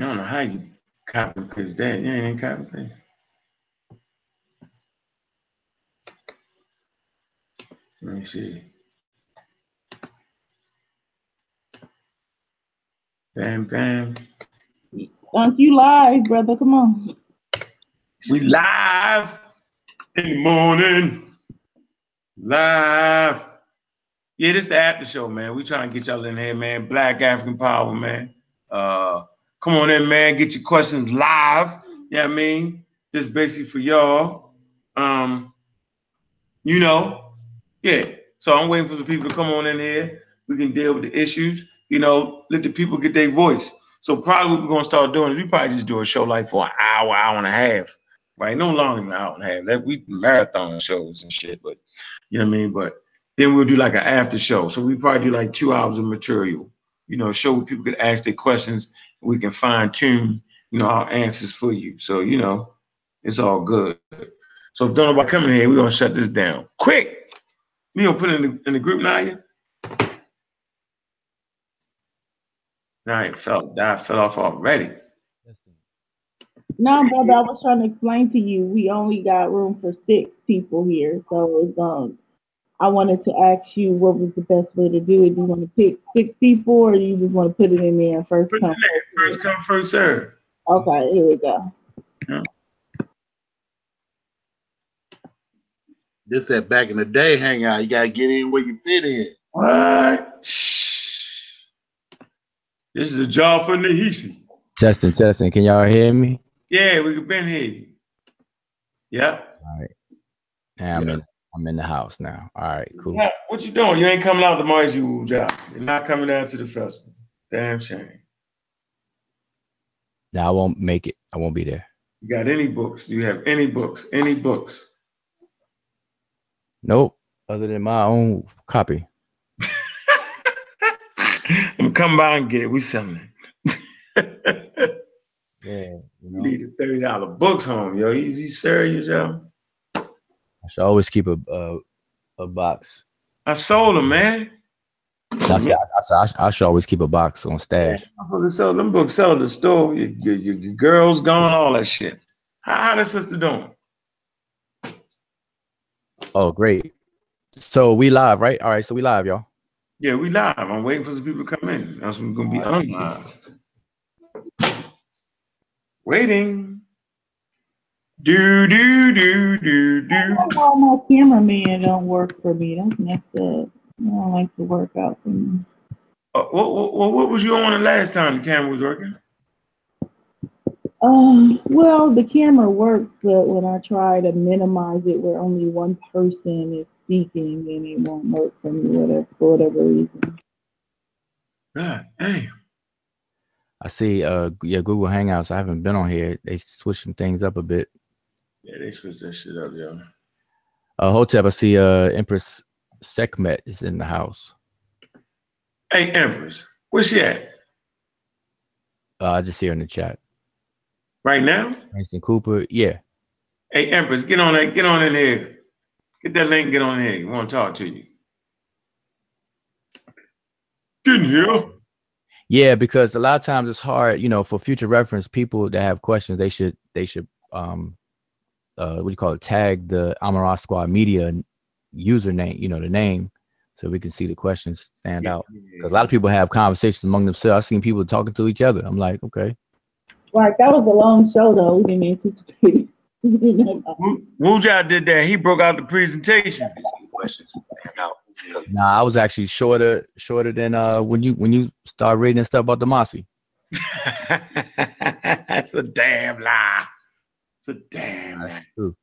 I don't know how you copy and paste that. You ain't copy and paste. Let me see. Bam, bam. Aren't you live, brother? Come on. We live in the morning. Live. Yeah, this the after show, man. We trying to get y'all in here, man. Black African Power, man. Come on in, man. Get your questions live. You know what I mean? This basically for y'all. You know, yeah. So I'm waiting for the people to come on in here. We can deal with the issues. You know, let the people get their voice. So probably what we're gonna start doing is we probably just do a show like for an hour, hour and a half, right? No longer than an hour and a half. That we marathon shows and shit, but you know what I mean. But then we'll do like an after show. So we probably do like 2 hours of material. You know, show where people can ask their questions. And we can fine tune, you know, our answers for you. So you know, it's all good. So if don't nobody coming here, we're gonna shut this down quick. We gonna put it in the group now. You? All right, fell off already. No, brother, I was trying to explain to you. We only got room for 6 people here, so it's I wanted to ask you what was the best way to do it. Do you want to pick 6 people, or do you just want to put it in there first come? First come, first serve. Okay, here we go. Yeah. This that back in the day hangout. You gotta get in where you fit in. What? This is a job for Nahisi. Testing. Can y'all hear me? Yeah, we can been hear you. Yep. All right. Yeah, I'm in the house now. All right, cool. Yeah, what you doing? You ain't coming out tomorrow as you job. You're not coming down to the festival. Damn shame. Now I won't make it. I won't be there. You got any books? Do you have any books? Any books? Nope. Other than my own copy. I'm gonna come by and get it. We selling it. Yeah. You need a $30 books home, yo. You serious, yo? I should always keep a box. I sold them, man. I should always keep a box on stash. Yeah, sell them books, sell at the store. Your girl's gone, all that shit. How the sister doing? Oh, great. So we live, right? All right, so we live, y'all. Yeah, we live. I'm waiting for the people to come in. That's when we're gonna be on live. Waiting. Do. Why my cameraman don't work for me? That's messed up. I don't like to work out for me. What was you on the last time the camera was working? Well, the camera works, but when I try to minimize it where only one person is speaking, then it won't work for me, for whatever reason. God damn. I see Google Hangouts. I haven't been on here. They switched some things up a bit. Yeah, they switched that shit up, yo. Hotep, I see Empress Sekhmet is in the house. Hey, Empress, where's she at? I just see her in the chat. Right now? Winston Cooper, yeah. Hey, Empress, get on in here. Get that link, get on in here. We want to talk to you. Get in here. Yeah, because a lot of times it's hard, you know, for future reference, people that have questions, they should what do you call it, tag the Amara Squad Media username, you know, the name, so we can see the questions stand out. Because a lot of people have conversations among themselves. I've seen people talking to each other. I'm like, okay. Right, that was a long show though. We didn't anticipate it. Wuja did that. He broke out the presentation. Nah, I was actually shorter than when you start reading stuff about the Masi. That's a damn lie. It's a damn lie. True.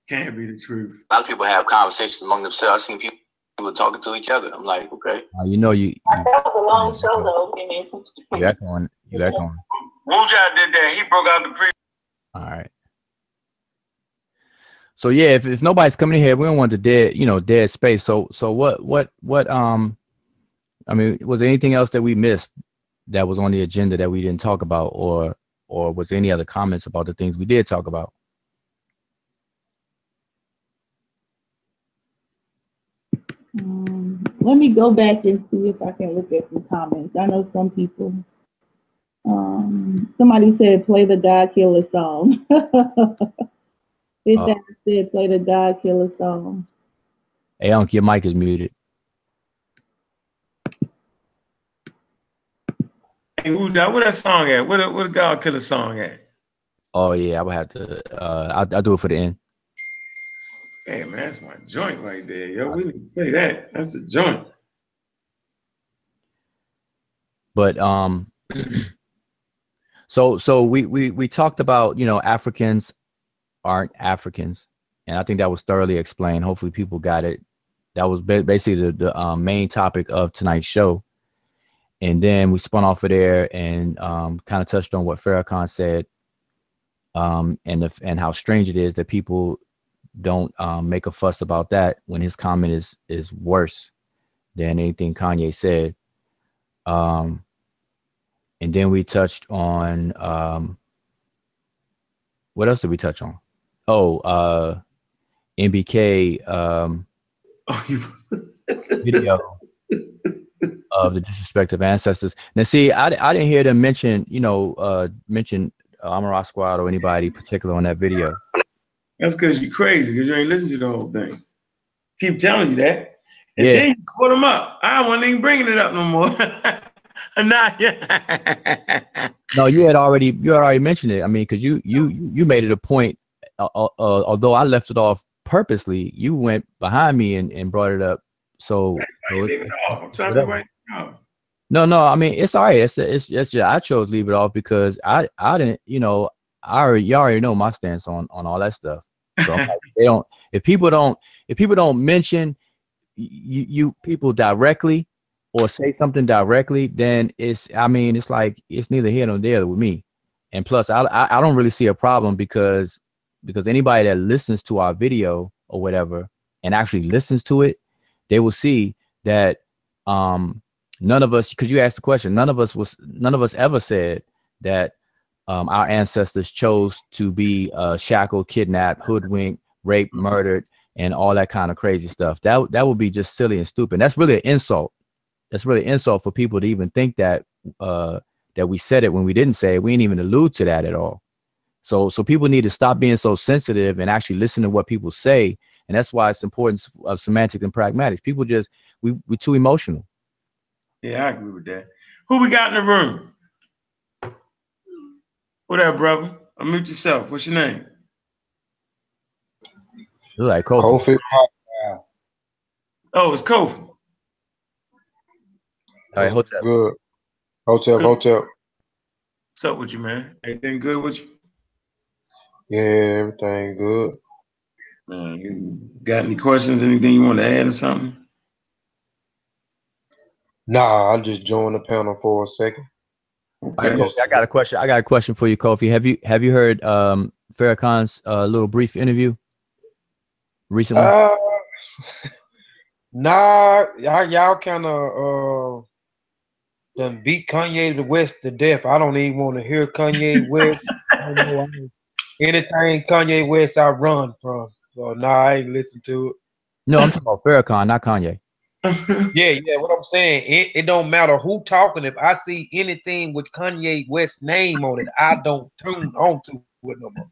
Can't be the truth. A lot of people have conversations among themselves. I've seen people talking to each other. I'm like, okay. You know, that was a long show though. We didn't anticipate. You echoing. Wuja did that. He broke out the presentation. All right. So yeah, if nobody's coming in here, we don't want the dead space. So what I mean, was there anything else that we missed that was on the agenda that we didn't talk about, or was there any other comments about the things we did talk about? Let me go back and see if I can look at some comments. I know some people Somebody said play the God Killer song. Big Dad said play the God Killer song. Hey, Unc, your mic is muted. Hey, where that song at? Where the God Killer song at? Oh yeah, I would have to. I'll do it for the end. Hey man, that's my joint right there, yo. We need to play that. That's a joint. But so we talked about, you know, Africans aren't Africans, and I think that was thoroughly explained. Hopefully, people got it. That was basically the main topic of tonight's show. And then we spun off of there and kind of touched on what Farrakhan said, and how strange it is that people don't make a fuss about that when his comment is worse than anything Kanye said. And then we touched on what else did we touch on? Oh, MBK video of the disrespect of ancestors. Now, see, I didn't hear them mention, you know, Amara Squad or anybody particular on that video. That's because you're crazy, because you ain't listened to the whole thing. Keep telling you that. And Yeah. then you put them up. I wasn't even bringing it up no more. Not yet. No, you had already mentioned it. I mean, because you made it a point, although I left it off purposely, you went behind me and brought it up. So I'm trying to write it off. No, I mean, it's all right. It's just, I chose to leave it off because I didn't, you know, you already know my stance on all that stuff. So I'm like, if people don't mention you people directly or say something directly, then it's like it's neither here nor there with me. And plus, I don't really see a problem because anybody that listens to our video or whatever and actually listens to it, they will see that none of us, because you asked the question, none of us ever said that our ancestors chose to be shackled, kidnapped, hoodwinked, raped, murdered, and all that kind of crazy stuff. That would be just silly and stupid. That's really an insult. That's really an insult for people to even think that that we said it when we didn't say it. We didn't even allude to that at all. So people need to stop being so sensitive and actually listen to what people say. And that's why it's important of semantics and pragmatics. People just we're too emotional. Yeah, I agree with that. Who we got in the room? What up, brother? Unmute yourself. What's your name? You're like Kofi. Oh, it's Kofi. All right, hotel. Good. Hotel. What's up with you, man? Everything good with you? Yeah, everything good. Man, you got any questions? Anything you want to add or something? Nah, I just joined the panel for a second. Okay. Right, Kofi, I got a question for you, Kofi. Have you heard Farrakhan's little brief interview recently? Nah, y'all kind of done beat Kanye West to death. I don't even want to hear Kanye West. Anything Kanye West I run from. So nah, I ain't listen to it. No, I'm talking about Farrakhan, not Kanye. Yeah. What I'm saying, it don't matter who talking. If I see anything with Kanye West's name on it, I don't tune on to it no more.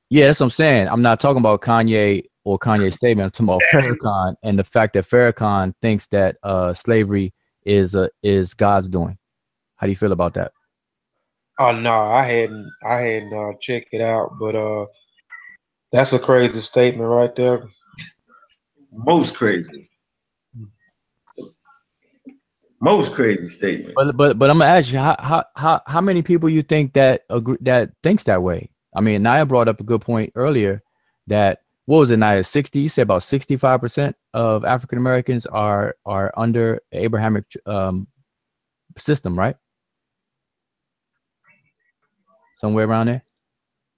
Yeah, that's what I'm saying. I'm not talking about Kanye or Kanye's statement. I'm talking about Farrakhan and the fact that Farrakhan thinks that slavery is God's doing. How do you feel about that? Oh no, I hadn't checked it out, but that's a crazy statement right there. Most crazy statement. But I'm gonna ask you, how many people you think that thinks that way? I mean, Naya brought up a good point earlier that, what was it, Naya? 60? You said about 65% of African Americans are under Abrahamic system, right? Somewhere around there.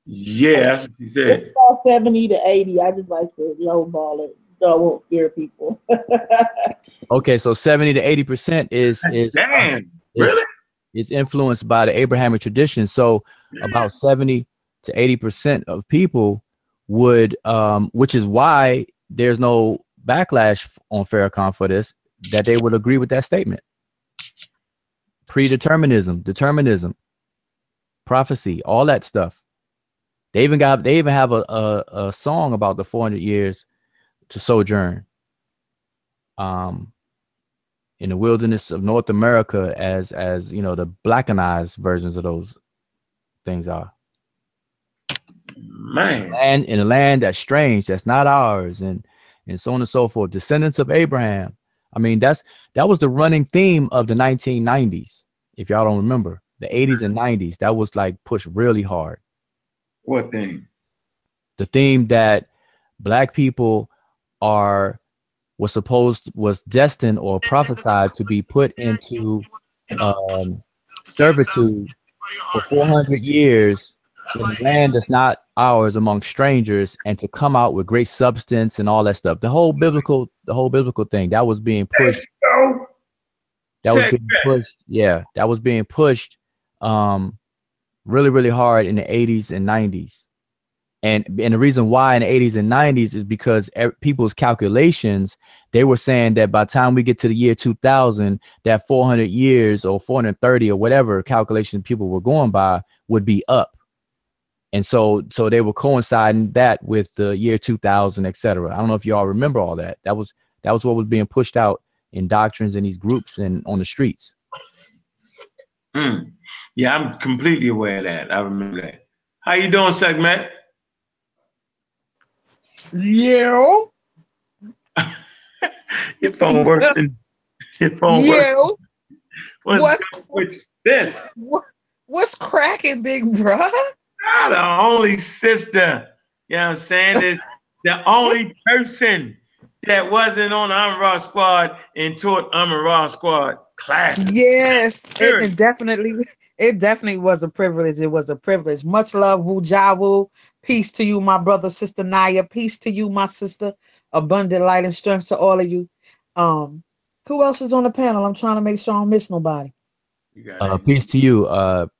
Yeah, that's what you said. It's about 70 to 80. I just like to lowball it so I won't scare people. Okay, so 70 to 80% is really? Is influenced by the Abrahamic tradition. So about 70 to 80% of people would, which is why there's no backlash on Farrakhan for this, that they would agree with that statement. Determinism, prophecy, all that stuff. They even have a song about the 400 years to sojourn in the wilderness of North America, as you know, the blackenized versions of those things are. Man. And in a land that's strange, that's not ours, and so on and so forth. Descendants of Abraham. I mean, that was the running theme of the 1990s. If y'all don't remember, the 80s and 90s, that was like pushed really hard. What thing? The theme that black people was destined or prophesied to be put into servitude for 400 years in a land that's not ours, among strangers, and to come out with great substance and all that stuff. The whole biblical thing that was being pushed. That was being pushed really, really hard in the 80s and 90s. And the reason why in the 80s and 90s is because people's calculations, they were saying that by the time we get to the year 2000, that 400 years or 430 or whatever calculation people were going by would be up. And so they were coinciding that with the year 2000, etc. I don't know if you all remember all that. That was what was being pushed out in doctrines in these groups and on the streets. Yeah, I'm completely aware of that. I remember that. How you doing, Segment? Yeah. Your phone works. Your phone works. What's cracking, big bruh? The only sister, you know what I'm saying, is the only person that wasn't on the Amara Squad and taught Amara Squad classes. Yes, it definitely was a privilege. It was a privilege. Much love, Wujawu. Peace to you, my brother, sister Naya. Peace to you, my sister. Abundant light and strength to all of you. Who else is on the panel? I'm trying to make sure I don't miss nobody. Peace to you,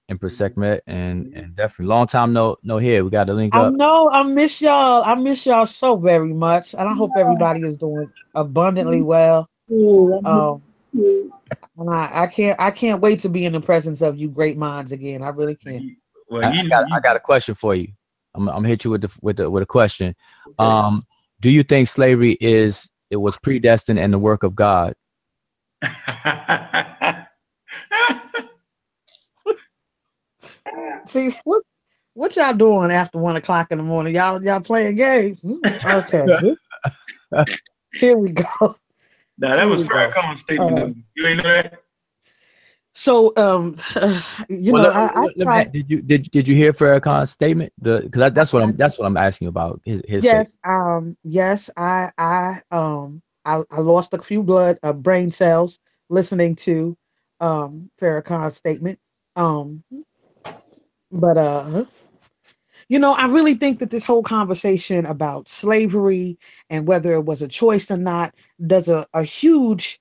Empress Sekhmet, and definitely long time no here. We got to link up. I know I miss y'all. I miss y'all so very much, and I hope everybody is doing abundantly well. And I can't wait to be in the presence of you great minds again. I really can't. Well, I got a question for you. I'm gonna hit you with a question. Okay. Do you think slavery was predestined and the work of God? See what y'all doing after 1 o'clock in the morning? Y'all playing games? Okay. Here we go. Now that was Farrakhan's statement. You ain't know that? So did you hear Farrakhan's statement? Because that's what I'm asking about. His yes, yes, I lost a few brain cells listening to Farrakhan's statement. But I really think that this whole conversation about slavery and whether it was a choice or not does a huge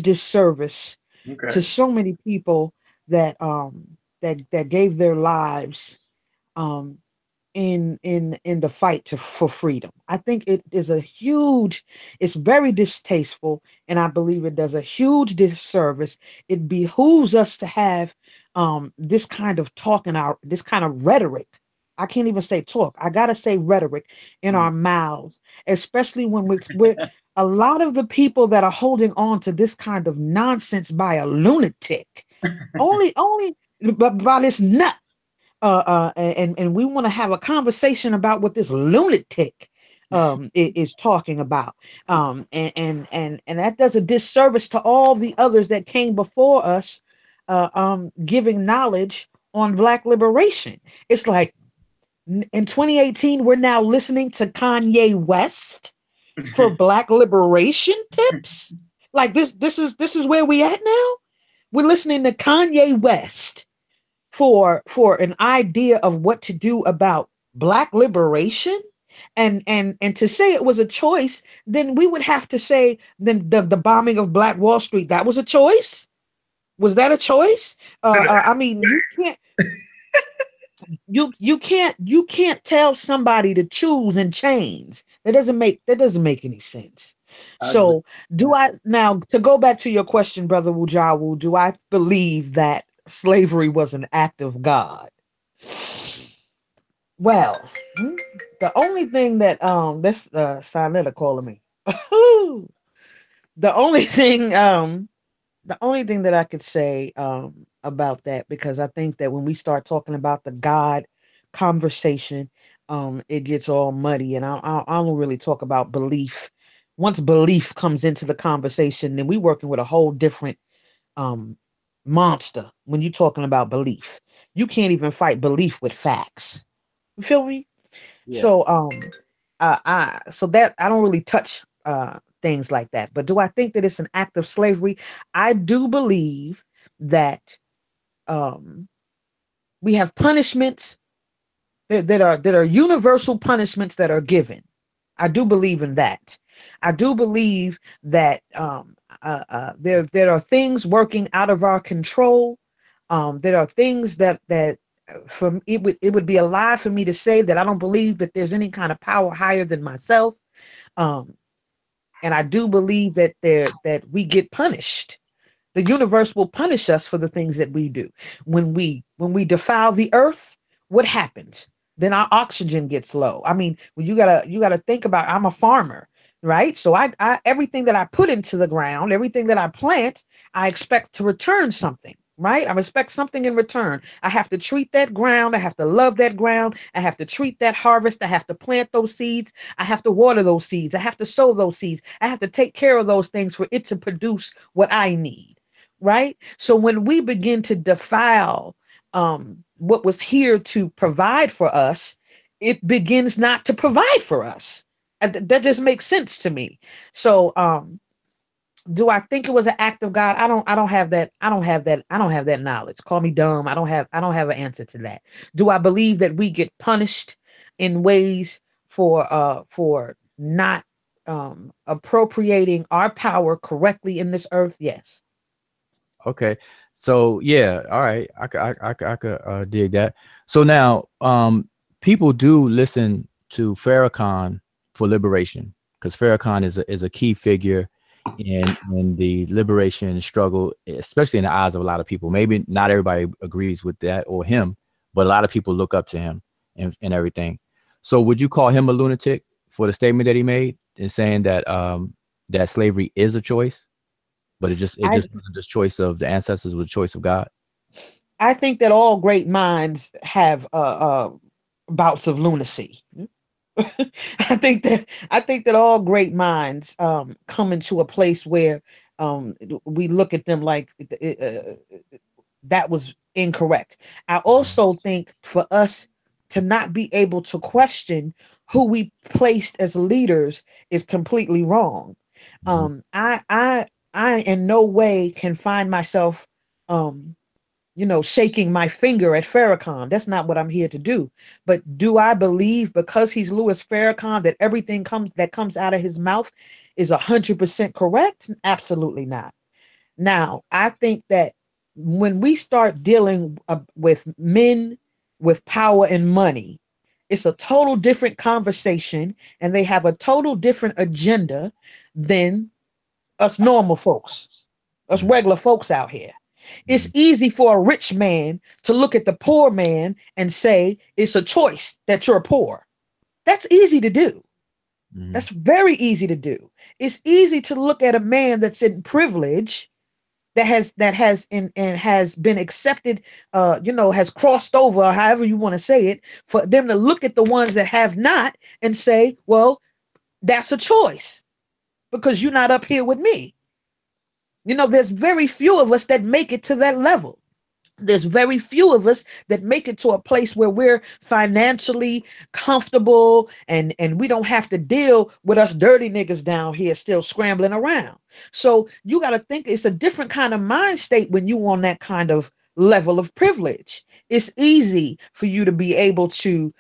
disservice to so many people that gave their lives in the fight for freedom. I think it is it's very distasteful, and I believe it does a huge disservice. It behooves us to have this kind of talk this kind of rhetoric. I can't even say talk. I gotta say rhetoric in our mouths, especially when we're a lot of the people that are holding on to this kind of nonsense by a lunatic, only by this nut. And we want to have a conversation about what this lunatic is talking about. And that does a disservice to all the others that came before us, giving knowledge on Black liberation. It's like in 2018, we're now listening to Kanye West for Black liberation tips. Like this is where we at now. We're listening to Kanye West for an idea of what to do about Black liberation, and to say it was a choice, then we would have to say then the bombing of Black Wall Street, that was a choice. Was that a choice? I mean, you can't tell somebody to choose in chains. That doesn't make any sense. So now to go back to your question, Brother Wujawu, do I believe that slavery was an act of God. Well, the only thing that this Siletta calling me. the only thing the only thing that I could say about that, because I think that when we start talking about the God conversation, it gets all muddy, and I don't really talk about belief. Once belief comes into the conversation, then we working with a whole different um monster. When you're talking about belief, you can't even fight belief with facts. You feel me? Yeah. So so that I don't really touch things like that. But do I think that it's an act of slavery? I do believe that we have punishments that are universal punishments that are given. I do believe in that. I do believe that there are things working out of our control. There are things that from it would be a lie for me to say that I don't believe that there's any kind of power higher than myself. Um, and I do believe that we get punished. The universe will punish us for the things that we do. When we defile the earth, what happens? Then our oxygen gets low. I mean, when you gotta think about, I'm a farmer, right? So I everything that I put into the ground, everything that I plant, I expect to return something, right? I expect something in return. I have to treat that ground, I have to love that ground, I have to treat that harvest, I have to plant those seeds, I have to water those seeds, I have to sow those seeds, I have to take care of those things for it to produce what I need. Right? So when we begin to defile what was here to provide for us, it begins not to provide for us. And that just makes sense to me. So do I think it was an act of God? I don't have that. I don't have that knowledge. Call me dumb. I don't have an answer to that. Do I believe that we get punished in ways for not appropriating our power correctly in this earth? Yes. Okay. So yeah, all right. I could dig that. So now, people do listen to Farrakhan for liberation, because Farrakhan is a key figure in the liberation struggle, especially in the eyes of a lot of people. Maybe not everybody agrees with that or him, but a lot of people look up to him and everything. So would you call him a lunatic for the statement that he made in saying that that slavery is a choice? But it just I wasn't this choice of the ancestors, was a choice of God. I think that all great minds have bouts of lunacy. I think that all great minds come into a place where we look at them like that was incorrect. I also think for us to not be able to question who we placed as leaders is completely wrong. Mhm. I in no way can find myself um shaking my finger at Farrakhan. That's not what I'm here to do. But do I believe because he's Louis Farrakhan that everything comes out of his mouth is 100% correct? Absolutely not. Now, I think that when we start dealing with men with power and money, it's a total different conversation, and they have a total different agenda than us normal folks, us Mhm. regular folks out here. It's Mhm. easy for a rich man to look at the poor man and say it's a choice that you're poor. That's easy to do. Mhm. That's very easy to do. It's easy to look at a man that's in privilege, and has been accepted, has crossed over, however you want to say it, for them to look at the ones that have not and say, well, that's a choice because you're not up here with me. There's very few of us that make it to that level. There's very few of us that make it to a place where we're financially comfortable, and we don't have to deal with us dirty niggas down here still scrambling around. So you got to think it's a different kind of mind state when you on that kind of level of privilege. It's easy for you to be able to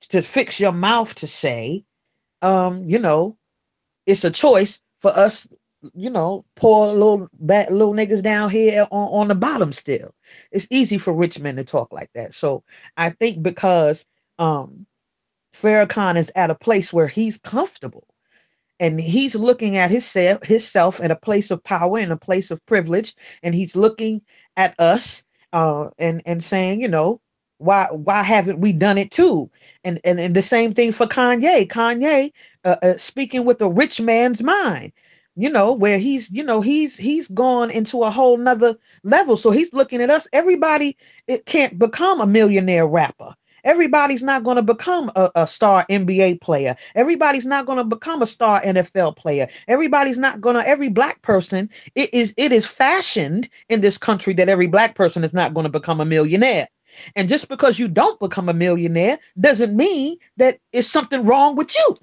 fix your mouth to say, um, you know, it's a choice for us, poor little bad little niggas down here on the bottom still. It's easy for rich men to talk like that. So I think because Farrakhan is at a place where he's comfortable, and he's looking at himself at a place of power and a place of privilege, and he's looking at us and saying, you know, why haven't we done it too? And the same thing for Kanye speaking with a rich man's mind, you know, where he's, you know, he's gone into a whole nother level. So he's looking at us. Everybody, it can't become a millionaire rapper. Everybody's not going to become a star NBA player. Everybody's not going to become a star NFL player. Every black person, it is fashioned in this country that every black person is not going to become a millionaire. And just because you don't become a millionaire doesn't mean that it's something wrong with you.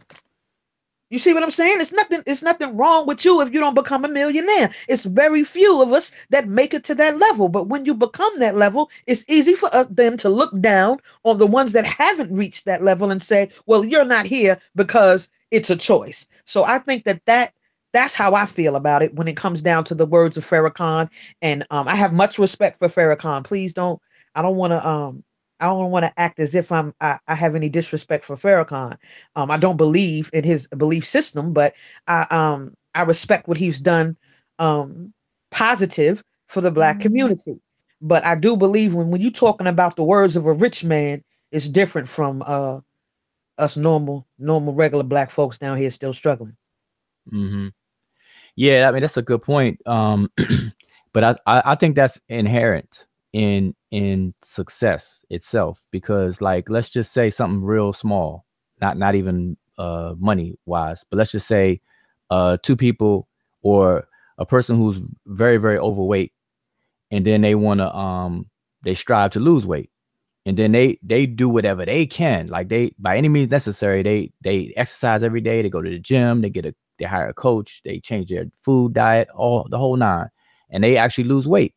You see what I'm saying? It's nothing wrong with you if you don't become a millionaire. It's very few of us that make it to that level. But when you become that level, it's easy for them to look down on the ones that haven't reached that level and say, well, you're not here because it's a choice. So I think that's how I feel about it when it comes down to the words of Farrakhan. And I have much respect for Farrakhan. Please don't, I don't want to act as if I have any disrespect for Farrakhan. I don't believe in his belief system, but I respect what he's done positive for the black community. But I do believe when you're talking about the words of a rich man, it's different from us normal regular black folks down here still struggling. Mm-hmm. Yeah, I mean that's a good point. But I think that's inherent in success itself, because like let's just say something real small, not even money wise, but let's just say two people or a person who's very, very overweight, and then they strive to lose weight, and then they do whatever they can, like they by any means necessary, they exercise every day, they go to the gym, they hire a coach, they change their food diet, all the whole nine, and they actually lose weight.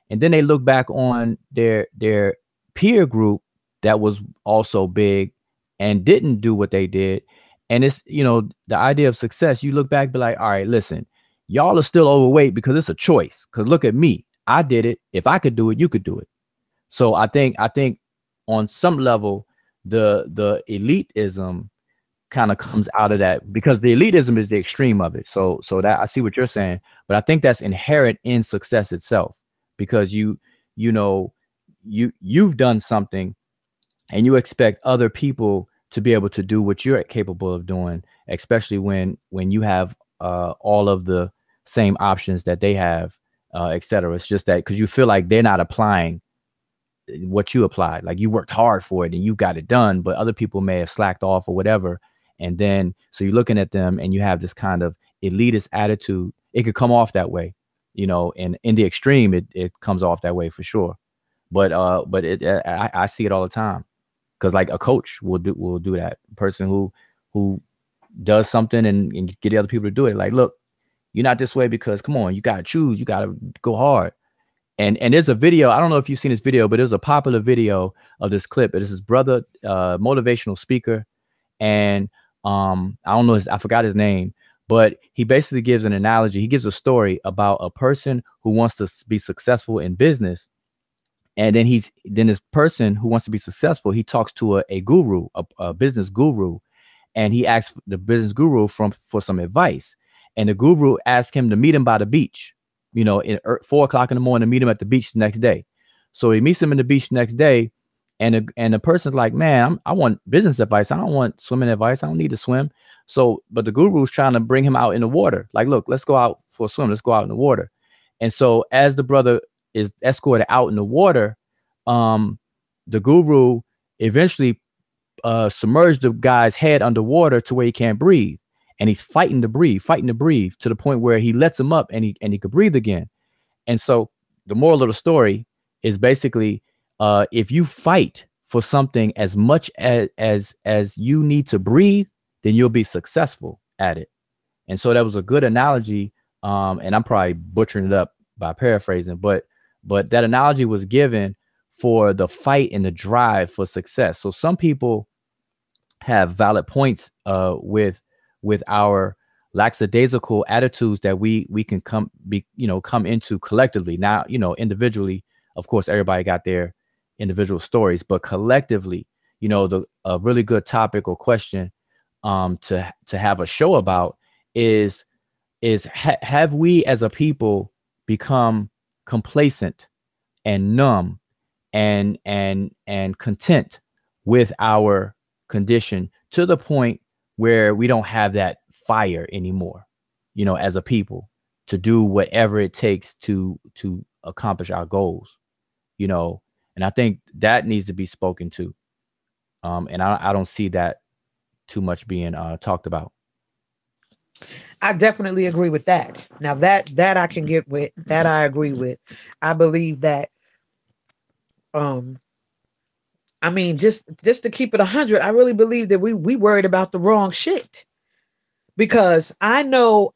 And then they look back on their peer group that was also big and didn't do what they did. And it's, you know, the idea of success, you look back, be like, all right, listen, y'all are still overweight because it's a choice. Because look at me, I did it. If I could do it, you could do it. So I think on some level, the elitism kind of comes out of that, because the elitism is the extreme of it. So that I see what you're saying, but I think that's inherent in success itself, because you've done something and you expect other people to be able to do what you're capable of doing, especially when you have all of the same options that they have, etc. It's just that because you feel like they're not applying what you applied, like you worked hard for it and you got it done, but other people may have slacked off or whatever. And then so you're looking at them and you have this kind of elitist attitude. It could come off that way, you know, and in the extreme, it comes off that way for sure. But I see it all the time, because like a coach will do that. A person who does something and get the other people to do it. Like, look, you're not this way because come on, you got to choose. You got to go hard. And there's a video. I don't know if you've seen this video, but there's a popular video of this clip. It is his brother, motivational speaker. And I don't know, I forgot his name, but he basically gives an analogy. He gives a story about a person who wants to be successful in business. And then this person who wants to be successful, he talks to a guru, a business guru, and he asks the business guru for some advice. And the guru asks him to meet him by the beach, you know, at 4 o'clock in the morning, to meet him at the beach the next day. So he meets him in the beach the next day. And the person's like, man, I want business advice. I don't want swimming advice. I don't need to swim. So, but the guru's trying to bring him out in the water. Like, look, let's go out for a swim. Let's go out in the water. And so as the brother is escorted out in the water, the guru eventually submerged the guy's head underwater to where he can't breathe. And he's fighting to breathe to the point where he lets him up and he could breathe again. And so the moral of the story is basically, if you fight for something as much as you need to breathe, then you'll be successful at it. And so that was a good analogy. And I'm probably butchering it up by paraphrasing, but that analogy was given for the fight and the drive for success. So some people have valid points with our lackadaisical attitudes that we can come into collectively. Now, you know, individually, of course, everybody got their individual stories, but collectively, you know, a really good topic or question to have a show about is have we as a people become complacent and numb and content with our condition to the point where we don't have that fire anymore, as a people, to do whatever it takes to accomplish our goals, and I think that needs to be spoken to. And I don't see that too much being talked about. I definitely agree with that. Now that I can get with, that I agree with. I believe that I mean, just to keep it 100, I really believe that we worried about the wrong shit. Because I know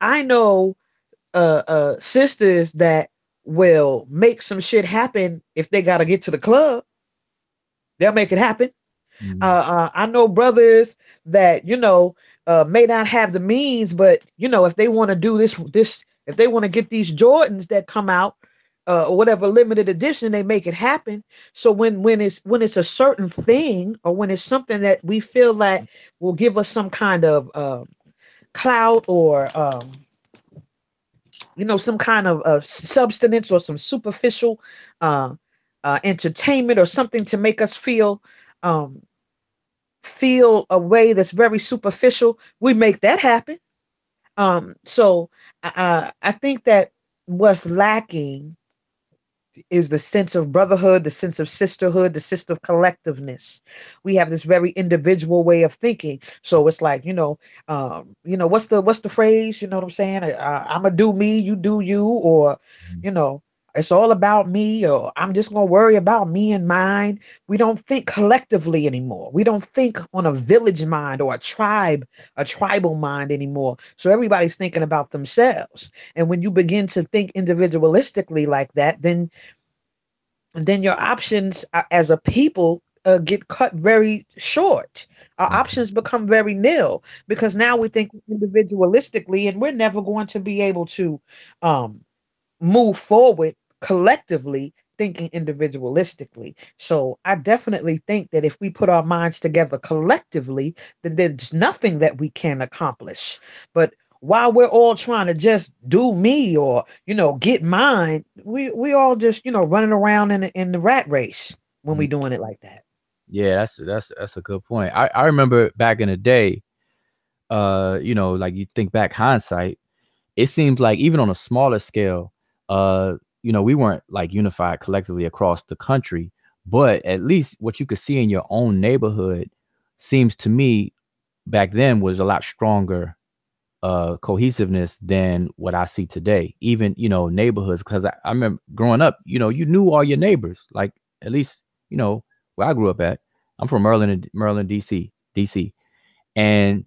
sisters that will make some shit happen if they got to get to the club. They'll make it happen. I know brothers that may not have the means, but if they want to do this, if they want to get these Jordans that come out, or whatever limited edition, they make it happen. So when it's a certain thing, or when it's something that we feel like will give us some kind of clout, or some kind of substance, or some superficial entertainment, or something to make us feel a way that's very superficial, we make that happen. So I think that what's lacking is the sense of brotherhood, the sense of sisterhood, the sense of collectiveness. We have this very individual way of thinking. So it's like, what's the phrase? You know what I'm saying? I'm gonna do me, you do you, or, it's all about me, or I'm just gonna worry about me and mine. We don't think collectively anymore. We don't think on a village mind or a tribal mind anymore. So everybody's thinking about themselves. And when you begin to think individualistically like that, then your options as a people get cut very short. Our options become very nil, because now we think individualistically, and we're never going to be able to move forward collectively thinking individualistically. So I definitely think that if we put our minds together collectively, then there's nothing that we can accomplish. But while we're all trying to just do me, or get mine, we all just running around in the rat race when we doing it like that. Yeah, that's a good point. I remember back in the day, like you think back hindsight, it seems like even on a smaller scale, we weren't like unified collectively across the country, but at least what you could see in your own neighborhood seems to me back then was a lot stronger cohesiveness than what I see today. Even, neighborhoods, because I remember growing up, you knew all your neighbors, like at least, where I grew up at. I'm from Maryland, DC. And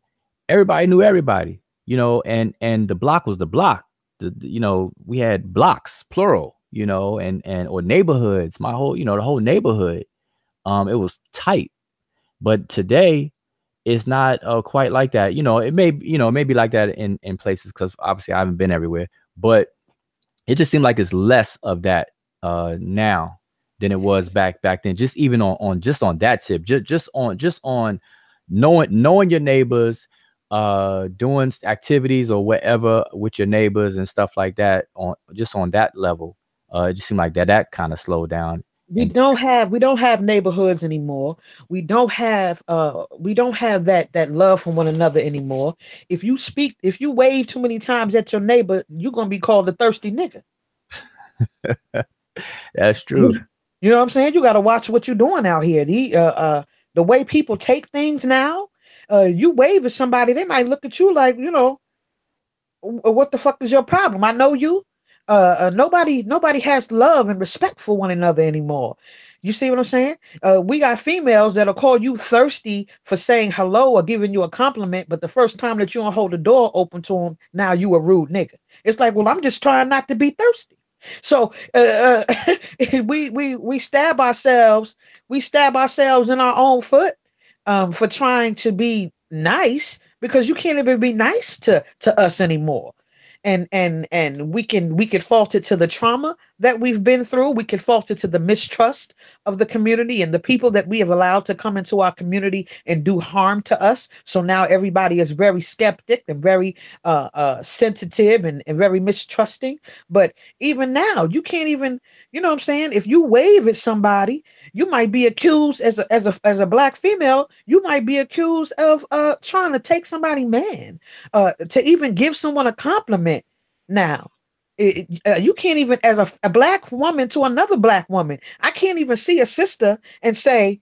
everybody knew everybody, and the block was the block. We had blocks, plural, and or neighborhoods, my whole, the whole neighborhood. It was tight. But today it's not quite like that. It may be like that in places, because obviously I haven't been everywhere, but it just seemed like it's less of that now than it was back then. Just even on that tip, just on knowing your neighbors, doing activities or whatever with your neighbors and stuff like that, on that level. It just seemed like that kind of slowed down. We don't have neighborhoods anymore. We don't have that love for one another anymore. If you wave too many times at your neighbor, you're gonna be called a thirsty nigga. That's true. You know what I'm saying? You got to watch what you're doing out here. The way people take things now, you wave at somebody, they might look at you like, what the fuck is your problem? I know you. Nobody has love and respect for one another anymore. You see what I'm saying? We got females that'll call you thirsty for saying hello or giving you a compliment, but the first time that you don't hold the door open to them, now you a rude nigga. It's like, well, I'm just trying not to be thirsty. So we stab ourselves. We stab ourselves in our own foot for trying to be nice, because you can't even be nice to us anymore. and we could fault it to the trauma that we've been through. We could fault it to the mistrust of the community and the people that we have allowed to come into our community and do harm to us. So now everybody is very skeptic and very sensitive and very mistrusting. But even now, you can't even, you know what I'm saying? If you wave at somebody, you might be accused as a black female, you might be accused of trying to take somebody man, to even give someone a compliment. Now, you can't even, as a black woman to another black woman, I can't even see a sister and say,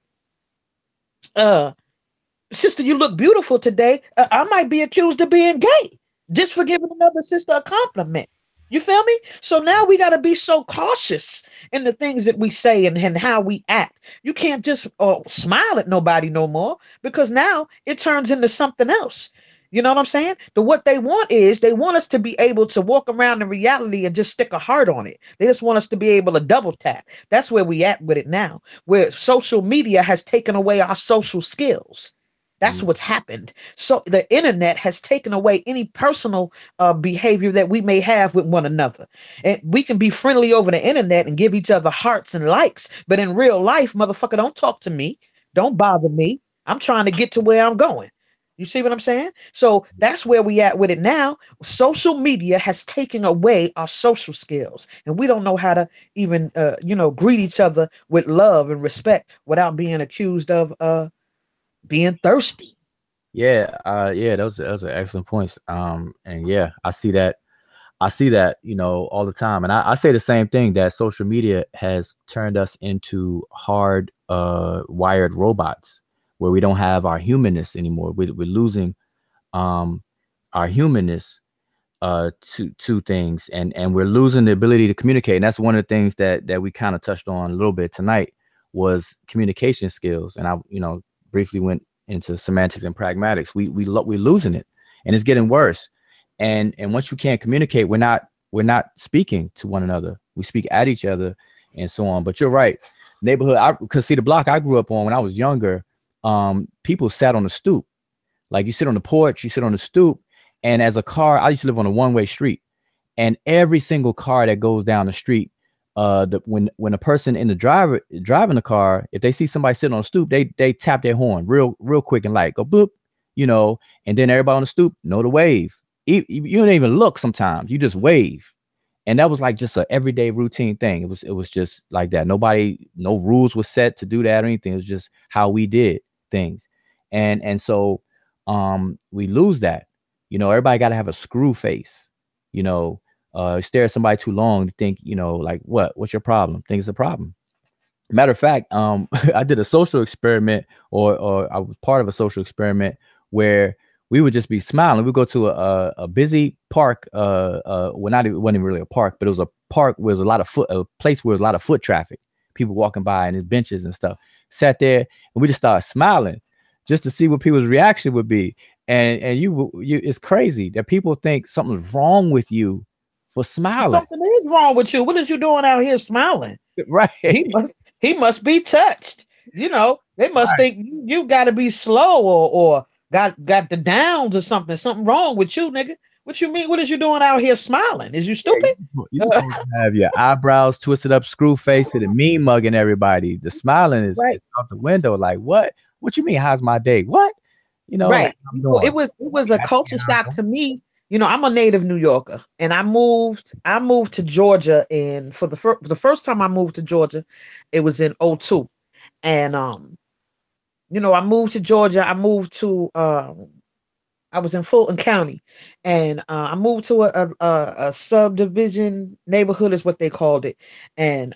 sister, you look beautiful today. I might be accused of being gay just for giving another sister a compliment. You feel me? So now we got to be so cautious in the things that we say and how we act. You can't just smile at nobody no more, because now it turns into something else. You know what I'm saying? What they want is they want us to be able to walk around in reality and just stick a heart on it. They just want us to be able to double tap. That's where we at with it now, where social media has taken away our social skills. That's what's happened. So the internet has taken away any personal behavior that we may have with one another. And we can be friendly over the internet and give each other hearts and likes, but in real life, motherfucker, don't talk to me. Don't bother me. I'm trying to get to where I'm going. You see what I'm saying? So that's where we at with it now. Social media has taken away our social skills, and we don't know how to even, greet each other with love and respect without being accused of being thirsty. Yeah, those are excellent points. And yeah, I see that, all the time. And I say the same thing, that social media has turned us into hard wired robots, where we don't have our humanness anymore. We're losing our humanness to things, and we're losing the ability to communicate. And that's one of the things that we kind of touched on a little bit tonight, was communication skills. And I briefly went into semantics and pragmatics. We're losing it, and it's getting worse. And once you can't communicate, we're not speaking to one another. We speak at each other and so on. But you're right. Neighborhood, because see, the block I grew up on when I was younger, people sat on the stoop. Like, you sit on the porch, you sit on the stoop. And as a car, I used to live on a one-way street, and every single car that goes down the street, when a person in the driving the car, if they see somebody sitting on a stoop, they tap their horn real quick and light, go boop, and then everybody on the stoop know to wave. You don't even look sometimes, you just wave. And that was like just an everyday routine thing. It was just like that. No rules were set to do that or anything. It was just how we did things. And so we lose that. Everybody got to have a screw face. Stare at somebody too long to think, like, what's your problem? Think it's a problem. Matter of fact, I did a social experiment, or I was part of a social experiment, where we would just be smiling. We'd go to a busy park. It wasn't really a park, but it was a park where there was a place where there was a lot of foot traffic, people walking by, and benches and stuff. Sat there, and we just started smiling just to see what people's reaction would be. And it's crazy that people think something's wrong with you for smiling. Something is wrong with you. What is you doing out here smiling? Right. He must be touched. They must think you got to be slow or got the downs or something. Something wrong with you, nigga. What you mean? What is you doing out here smiling? Is you stupid? You're supposed to have your eyebrows twisted up, screw face, and mean mugging everybody. The smiling is out the window. Like, what? What you mean? How's my day? What? Right. It was a culture shock to me. I'm a native New Yorker, and I moved to Georgia, and for the first time I moved to Georgia, it was in 2002. And I moved to Georgia. I moved to I was in Fulton County, and I moved to a subdivision neighborhood is what they called it. And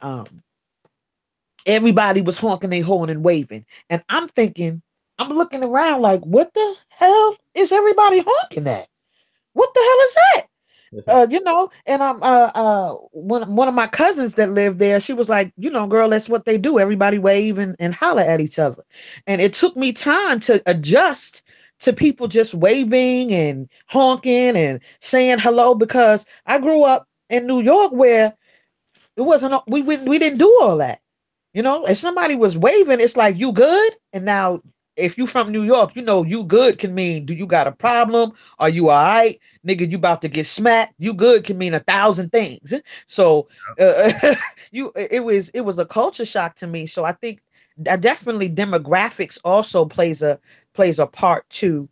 everybody was honking their horn and waving. And I'm looking around like, what the hell is everybody honking at? What the hell is that? And I'm one of my cousins that lived there, she was like, girl, that's what they do. Everybody wave and holler at each other. And it took me time to adjust to people just waving and honking and saying hello, because I grew up in New York where it wasn't, we didn't do all that. If somebody was waving, it's like, you good? And now if you from New York, you know, you good can mean, do you got a problem? Are you all right? Nigga, you about to get smacked. You good can mean 1,000 things. So it was a culture shock to me. So I think that definitely demographics also plays a part too,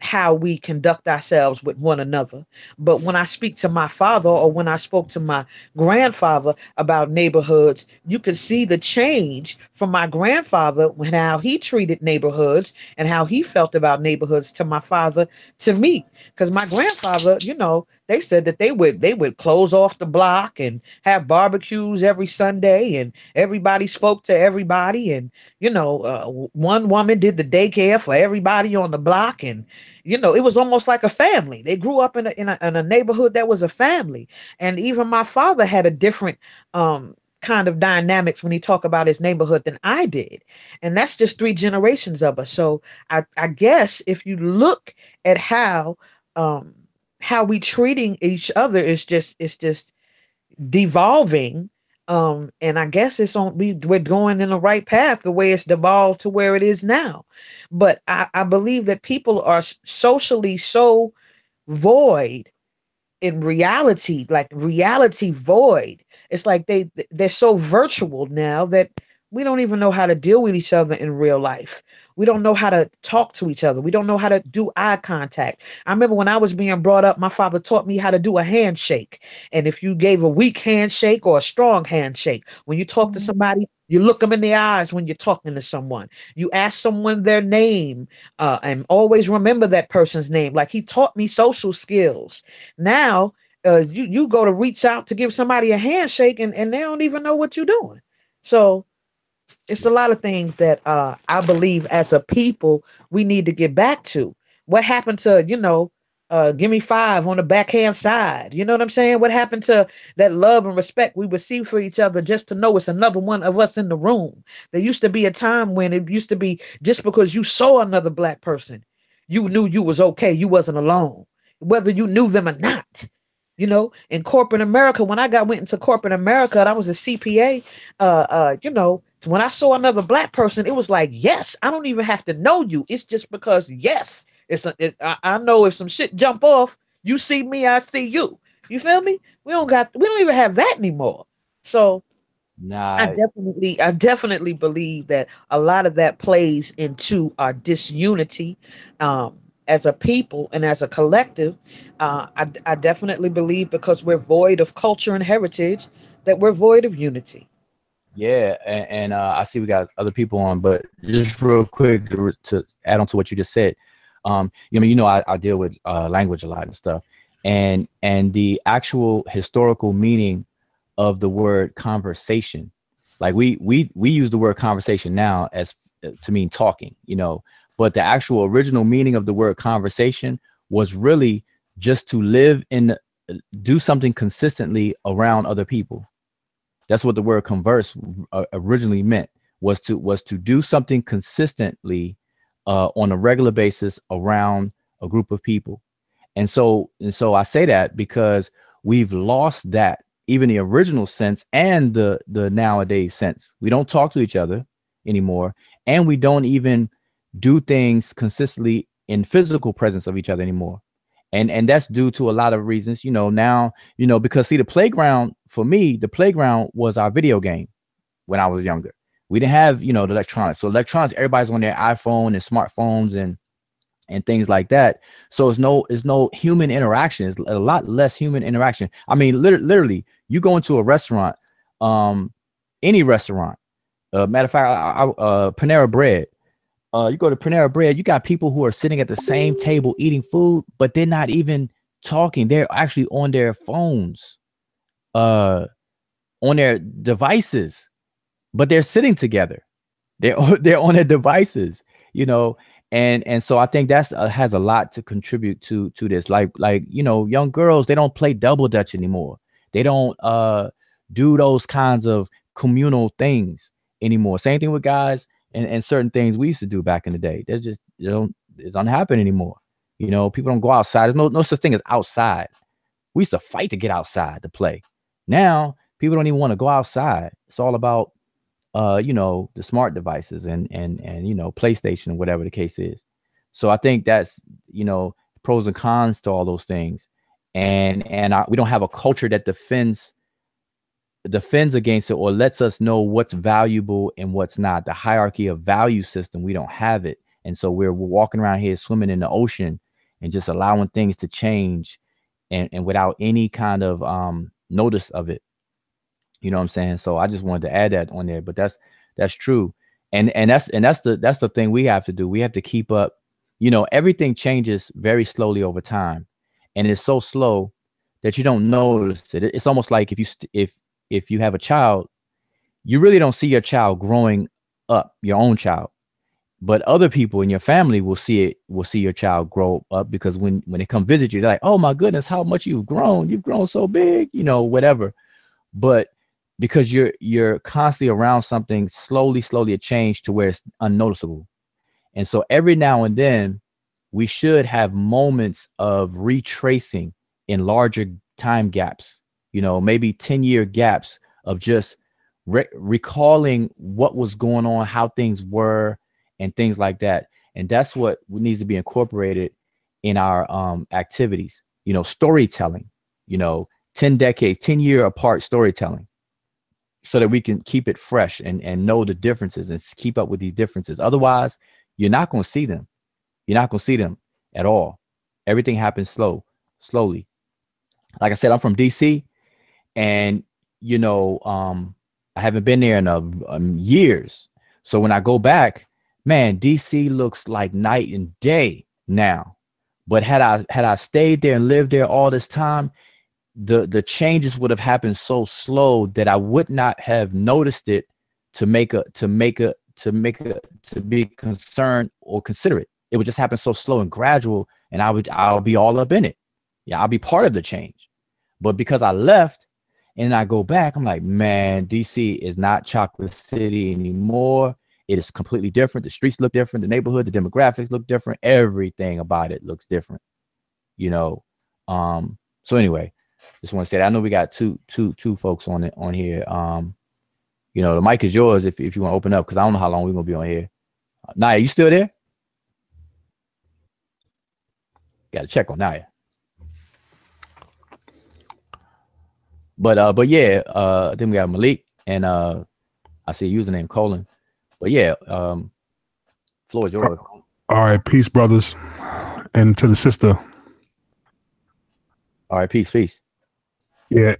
how we conduct ourselves with one another. But when I speak to my father, or when I spoke to my grandfather about neighborhoods, you could see the change from my grandfather, when how he treated neighborhoods and how he felt about neighborhoods, to my father, to me. Because my grandfather, you know, they said that they would close off the block and have barbecues every Sunday, and everybody spoke to everybody, and you know, one woman did the daycare for everybody on the block, and you know, it was almost like a family. They grew up in a neighborhood that was a family. And even my father had a different kind of dynamics when he talked about his neighborhood than I did. And that's just 3 generations of us. So I guess if you look at um how we treating each other, is just, it's just devolving. And I guess we're going in the right path, the way it's devolved to where it is now. But I believe that people are socially so void in reality, like reality void. It's like they're so virtual now that we don't even know how to deal with each other in real life. We don't know how to talk to each other. We don't know how to do eye contact. I remember when I was being brought up, my father taught me how to do a handshake. And if you gave a weak handshake or a strong handshake, when you talk to somebody, you look them in the eyes when you're talking to someone. You ask someone their name, and always remember that person's name. Like, he taught me social skills. Now, you go to reach out to give somebody a handshake, and they don't even know what you're doing. So it's a lot of things that I believe as a people we need to get back to. What happened to, you know, give me 5 on the backhand side? You know what I'm saying? What happened to that love and respect we would see for each other, just to know it's another one of us in the room? There used to be a time when it used to be, just because you saw another black person, you knew you was okay. You wasn't alone, whether you knew them or not. You know, in corporate America, when went into corporate America, and I was a CPA, you know, when I saw another black person, it was like, yes, I don't even have to know you. It's just because, yes, I know if some shit jump off, you see me, I see you. You feel me? We don't even have that anymore. So Nah, I definitely believe that a lot of that plays into our disunity, as a people and as a collective. I definitely believe, because we're void of culture and heritage, that we're void of unity. yeah, and I see we got other people on, but just real quick to add on to what you just said. I deal with language a lot and stuff, and the actual historical meaning of the word conversation, like we use the word conversation now as to mean talking, you know, but the actual original meaning of the word conversation was really just to live in, do something consistently around other people. That's what the word converse originally meant, was to do something consistently on a regular basis around a group of people. And so I say that because we've lost that, even the original sense and the nowadays sense. We don't talk to each other anymore, and we don't even do things consistently in physical presence of each other anymore. And that's due to a lot of reasons, you know. Now, you know, because see, the playground, for me, the playground was our video game when I was younger. We didn't have, you know, the electronics. So electronics, everybody's on their iPhone and smartphones and things like that. So it's no human interaction. It's a lot less human interaction. I mean, literally, you go into a restaurant, any restaurant. Matter of fact, Panera Bread. You go to Panera Bread, you got people who are sitting at the same table eating food, but they're not even talking. They're actually on their phones, on their devices, but they're sitting together. They're on their devices, you know. And so I think that's has a lot to contribute to this. Like you know, young girls, they don't play double dutch anymore. They don't do those kinds of communal things anymore. Same thing with guys and certain things we used to do back in the day. They're just, it don't happen anymore. You know, people don't go outside. There's no such thing as outside. We used to fight to get outside to play. Now people don't even want to go outside. It's all about you know, the smart devices and you know, PlayStation, whatever the case is. So I think that's, you know, pros and cons to all those things. And we don't have a culture that defends against it or lets us know what's valuable and what's not. The hierarchy of value system, we don't have it. And so we're walking around here swimming in the ocean and just allowing things to change and without any kind of notice of it. You know what I'm saying? So I just wanted to add that on there, but that's true. And that's the thing we have to do. We have to keep up. You know, everything changes very slowly over time, and it's so slow that you don't notice it. It's almost like if you have a child, you really don't see your child growing up, your own child, but other people in your family will see your child grow up, because when they come visit you, they're like, oh my goodness, how much you've grown so big, you know, whatever. But because you're constantly around something, slowly it changed to where it's unnoticeable. And so every now and then we should have moments of retracing in larger time gaps, you know, maybe 10-year gaps of just recalling what was going on, how things were, and things like that. And that's what needs to be incorporated in our activities, you know, storytelling, you know, 10-year apart storytelling, so that we can keep it fresh and know the differences and keep up with these differences. Otherwise, you're not going to see them. You're not going to see them at all. Everything happens slowly. Like I said, I'm from DC, and, you know, I haven't been there in years. So when I go back, man, DC looks like night and day now. But had I stayed there and lived there all this time, the changes would have happened so slow that I would not have noticed it to be concerned or consider it. It would just happen so slow and gradual, and I'll be all up in it. Yeah, I'll be part of the change. But because I left and I go back, I'm like, man, DC is not Chocolate City anymore. It is completely different. The streets look different. The neighborhood, the demographics look different. Everything about it looks different, you know. So anyway, just want to say that. I know we got two folks on here. You know, the mic is yours if you want to open up, because I don't know how long we're gonna be on here. Naya, you still there? Got to check on Naya. But yeah, then we got Malik, and I see a username Colin. But yeah, floor is yours. All right, peace, brothers, and to the sister. All right, peace. Yeah,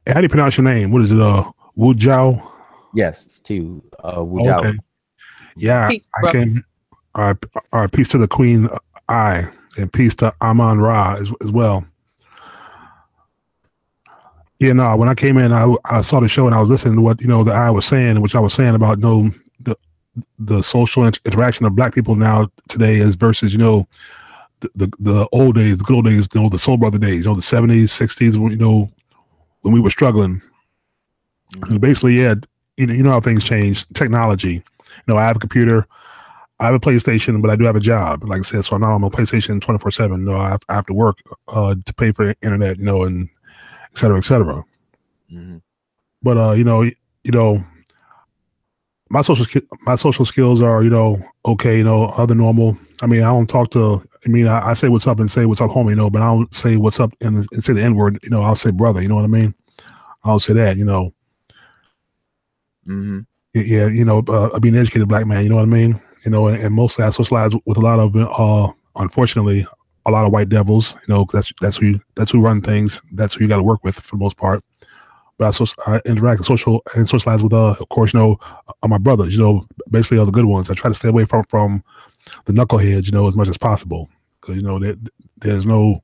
how do you pronounce your name? What is it? Wu Jiao? Yes, to you, Wu Jiao. Okay. Yeah, peace, I came. All right, peace to the Queen I, and peace to Aman Ra as well. Yeah, no, when I came in, I saw the show and I was listening to what, you know, the I was saying, which I was saying about, you know, the social interaction of Black people now today as versus, you know, the old days, the good old days, you know, the Soul Brother days, you know, the 70s, 60s, you know, when we were struggling. Mm-hmm. And basically, yeah, you know how things change. Technology. You know, I have a computer, I have a PlayStation, but I do have a job. Like I said, so now I'm on PlayStation 24/7. You know, I have to work to pay for internet, you know, and et cetera, et cetera. Mm-hmm. But you know, my social skills are, you know, okay, you know, other normal. I mean, I don't talk to. I mean, I say what's up and say what's up, homie, you know, but I don't say what's up and say the N-word. You know, I'll say brother. You know what I mean? I'll say that. You know. Mm-hmm. Yeah, you know, being an educated Black man. You know what I mean? You know, and mostly I socialize with a lot of, unfortunately, a lot of white devils. You know, that's who run things. That's who you got to work with for the most part. But I interact and socialize with, of course, you know, my brothers. You know, basically all the good ones. I try to stay away from the knuckleheads, you know, as much as possible, because you know there's no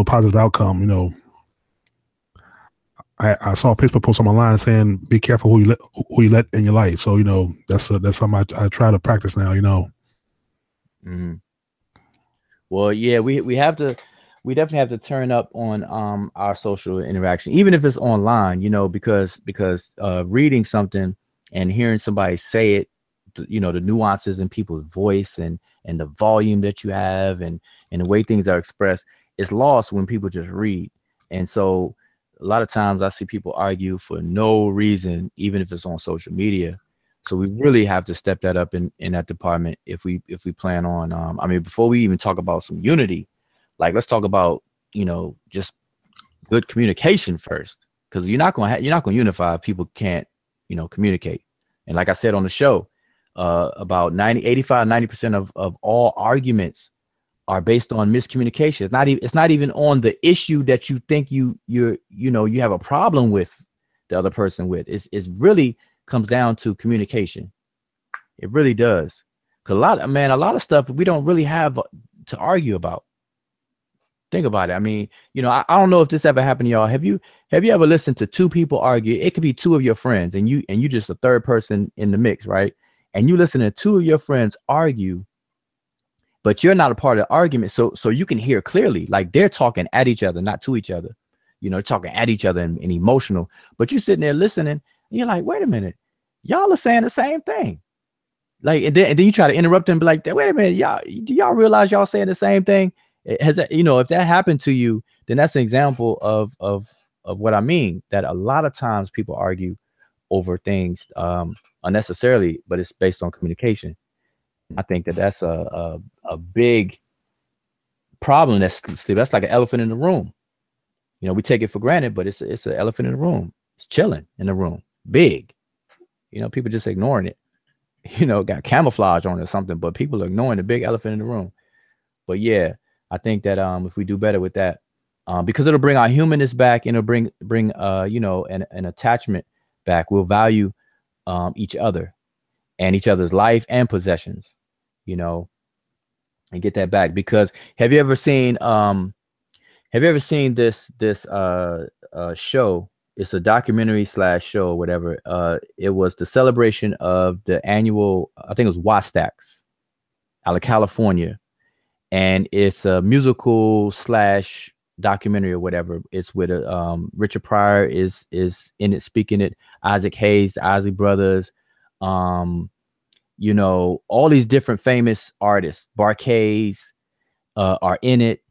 positive outcome. You know, I saw a Facebook post on my line saying, "Be careful who you let in your life." So you know, that's something I try to practice now. You know. Mm-hmm. Well, yeah, we definitely have to turn up on our social interaction, even if it's online. You know, because reading something and hearing somebody say it, you know, the nuances in people's voice and the volume that you have and the way things are expressed is lost when people just read. And so a lot of times I see people argue for no reason, even if it's on social media. So we really have to step that up in that department if we plan on. I mean, before we even talk about some unity, like let's talk about, you know, just good communication first, because you're not going to unify if people can't, you know, communicate. And like I said on the show, about 90% of all arguments are based on miscommunication. It's not even on the issue that you think you have a problem with the other person with. It's really comes down to communication. It really does. Cause a lot of stuff we don't really have to argue about. Think about it. I mean, you know, I don't know if this ever happened to y'all. Have you ever listened to two people argue? It could be two of your friends and you just a third person in the mix, right? And you listen to two of your friends argue, but you're not a part of the argument. So you can hear clearly, like they're talking at each other, not to each other, you know, talking at each other and emotional, but you're sitting there listening. And you're like, wait a minute, y'all are saying the same thing. Like, and then you try to interrupt them and be like, wait a minute, do y'all realize y'all saying the same thing? Has that, you know, if that happened to you, then that's an example of what I mean, that a lot of times people argue over things unnecessarily, but it's based on communication. I think that's a big problem. That's like an elephant in the room. You know, we take it for granted, but it's an elephant in the room. It's chilling in the room, big. You know, people just ignoring it. You know, got camouflage on it or something, but people are ignoring the big elephant in the room. But yeah, I think that if we do better with that, because it'll bring our humanness back and it'll bring you know, an attachment back. We'll value each other and each other's life and possessions, you know, and get that back. Because have you ever seen this show? It's a documentary / show or whatever. It was the celebration of the annual, I think it was Wastax out of California. And it's a musical / documentary or whatever. It's with Richard Pryor is in it, speaking it. Isaac Hayes, the Isley Brothers, you know, all these different famous artists, Barkays, are in it,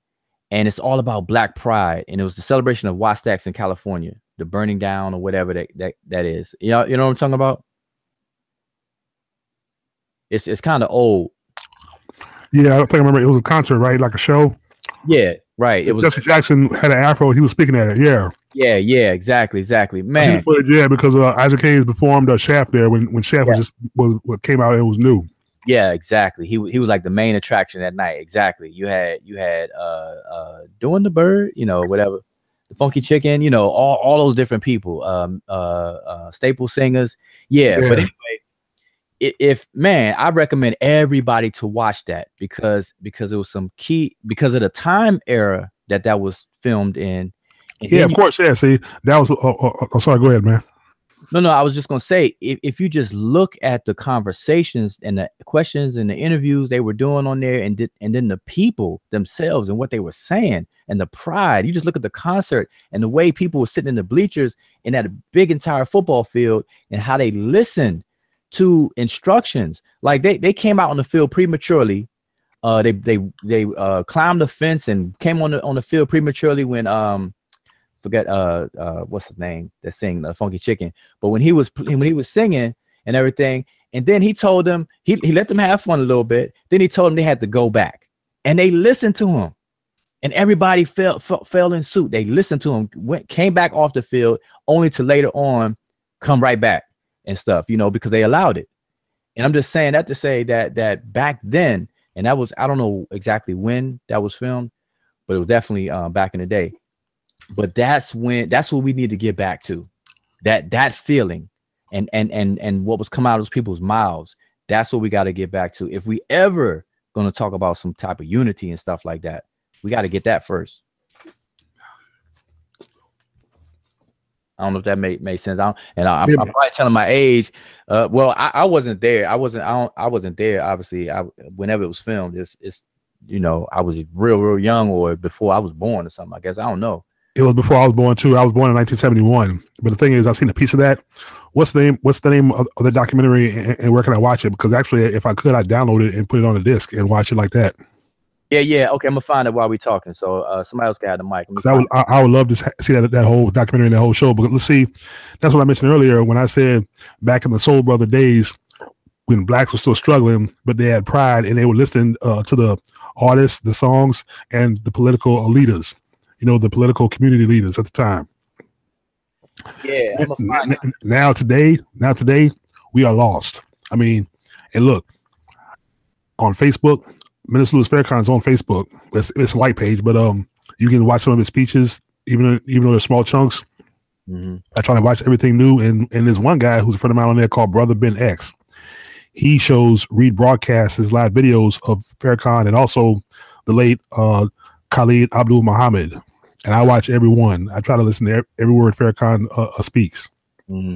and it's all about Black pride. And it was the celebration of Wastax in California, the burning down or whatever that is. You know what I'm talking about? It's kind of old. Yeah, I think I remember it was a concert, right? Like a show. Yeah, right. It was Jesse Jackson had an afro. He was speaking at it. Yeah. Yeah, exactly. Man. Yeah, because Isaac Hayes performed Shaft there when Shaft was what came out. It was new. Yeah, exactly. He was like the main attraction that night. Exactly. You had Doing the Bird, you know, whatever, the Funky Chicken, you know, all those different people, staple singers. Yeah. But anyway. I recommend everybody to watch that because it was some key, because of the time era that was filmed in. Yeah, of course. Yeah. See, that was, oh, sorry, go ahead, man. No, I was just going to say, if you just look at the conversations and the questions and the interviews they were doing on there, and then the people themselves and what they were saying and the pride, you just look at the concert and the way people were sitting in the bleachers in that big entire football field and how they listened to instructions. Like they came out on the field prematurely. They climbed the fence and came on the field prematurely when forget what's his name that sang the Funky Chicken, but when he was singing and everything, and then he told them he let them have fun a little bit, then he told them they had to go back, and they listened to him, and everybody fell in suit. They listened to him, came back off the field, only to later on come right back and stuff, you know, because they allowed it. And I'm just saying that to say that back then, and that was, I don't know exactly when that was filmed, but it was definitely back in the day. But that's what we need to get back to, that feeling and what was coming out of those people's mouths. That's what we got to get back to. If we ever going to talk about some type of unity and stuff like that, we got to get that first. I don't know if that made sense. I'm probably telling my age. Well, I wasn't there. I wasn't there. Obviously, whenever it was filmed, it's you know, I was real young, or before I was born or something. I guess I don't know. It was before I was born too. I was born in 1971. But the thing is, I've seen a piece of that. What's the name of the documentary, and where can I watch it? Because actually, if I could, I'd download it and put it on a disc and watch it like that. Yeah. Okay, I'm gonna find it while we're talking. So somebody else can have the mic. I would love to see that whole documentary and that whole show. But let's see, that's what I mentioned earlier when I said back in the Soul Brother days when blacks were still struggling, but they had pride and they were listening to the artists, the songs, and the political leaders. The political community leaders at the time. Yeah, I'm gonna find it. Now today, we are lost. I mean, and look on Facebook. Minister Louis Farrakhan's on Facebook. It's a light page, but you can watch some of his speeches, even though they're small chunks. Mm-hmm. I try to watch everything new, and there's one guy who's a friend of mine on there called Brother Ben X. He rebroadcasts his live videos of Farrakhan and also the late Khalid Abdul Muhammad, and I watch every one. I try to listen to every word Farrakhan speaks. Mm-hmm.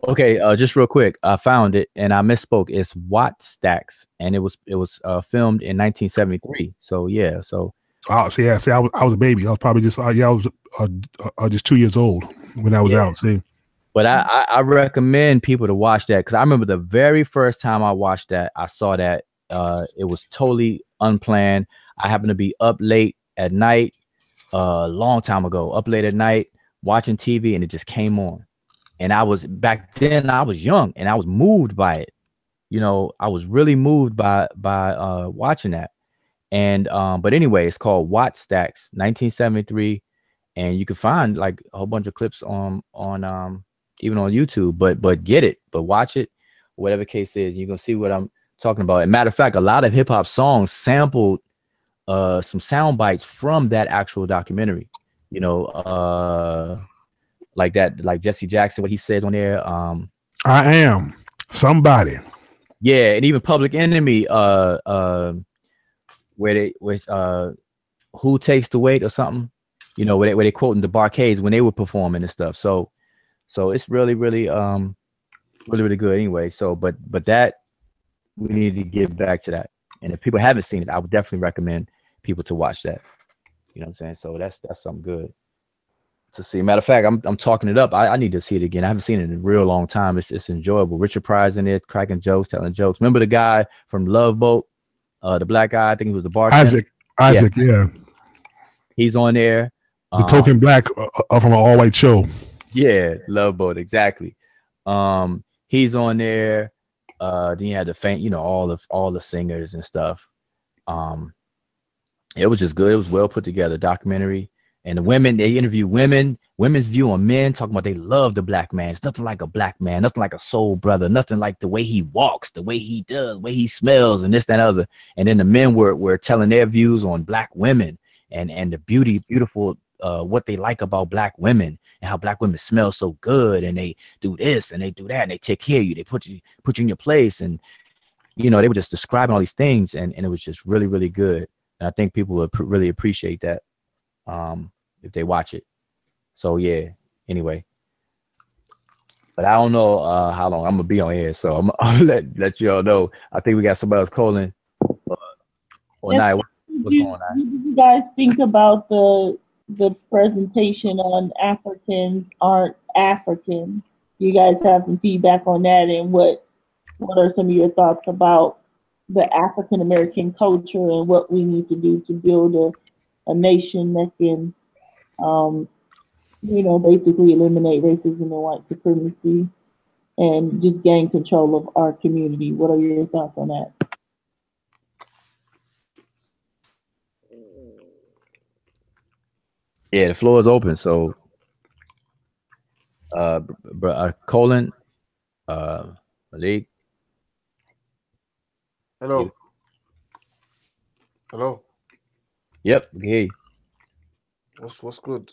Okay, just real quick, I found it and I misspoke. It's Watt Stacks, and it was filmed in 1973. So yeah, so. I was a baby. I was probably just I was just 2 years old when that was out. See, but I recommend people to watch that because I remember the very first time I watched that, I saw that it was totally unplanned. I happened to be up late at night, a long time ago, up late at night watching TV, and it just came on. And back then I was young and I was moved by it. I was really moved by watching that. And but anyway, it's called Watt Stacks 1973, and you can find like a whole bunch of clips on even on YouTube, but get it, but watch it, whatever case is, you're gonna see what I'm talking about. And matter of fact, a lot of hip-hop songs sampled some sound bites from that actual documentary, like that, like Jesse Jackson, what he says on there. I am somebody. Yeah, and even Public Enemy, where who takes the weight or something, where they quoting the Barcades when they were performing and stuff. So it's really, really, really good anyway. So, but that we need to get back to that. And if people haven't seen it, I would definitely recommend people to watch that. You know what I'm saying? So that's something good to see. Matter of fact, I'm talking it up. I need to see it again. I haven't seen it in a real long time. It's enjoyable. Richard Pryor's in it, cracking jokes, telling jokes. Remember the guy from Love Boat, the black guy? I think he was the bartender. Isaac, yeah. He's on there. The token black from an all-white show. Yeah, Love Boat, exactly. He's on there. Then you had the all the singers and stuff. It was just good. It was well put together documentary. And the women, they interview women's view on men, talking about they love the black man. It's nothing like a black man, nothing like a soul brother, nothing like the way he walks, the way he does, the way he smells, and this, that, and other. And then the men were telling their views on black women and the beautiful what they like about black women and how black women smell so good, and they do this and they do that and they take care of you, they put you in your place, and they were just describing all these things, and it was just really, really good. And I think people would really appreciate that if they watch it. So yeah, anyway, but I don't know how long I'm gonna be on here, so I'm gonna let you all know. I think we got somebody else calling. Night. What's going on? What do you guys think about the presentation on Africans aren't African? You guys have some feedback on that, and what are some of your thoughts about the African American culture and what we need to do to build a nation that can basically eliminate racism and white supremacy and just gain control of our community? What are your thoughts on that? Yeah, the floor is open. So, Colin, Malik. Hello. Hello. Yep. Okay. What's good?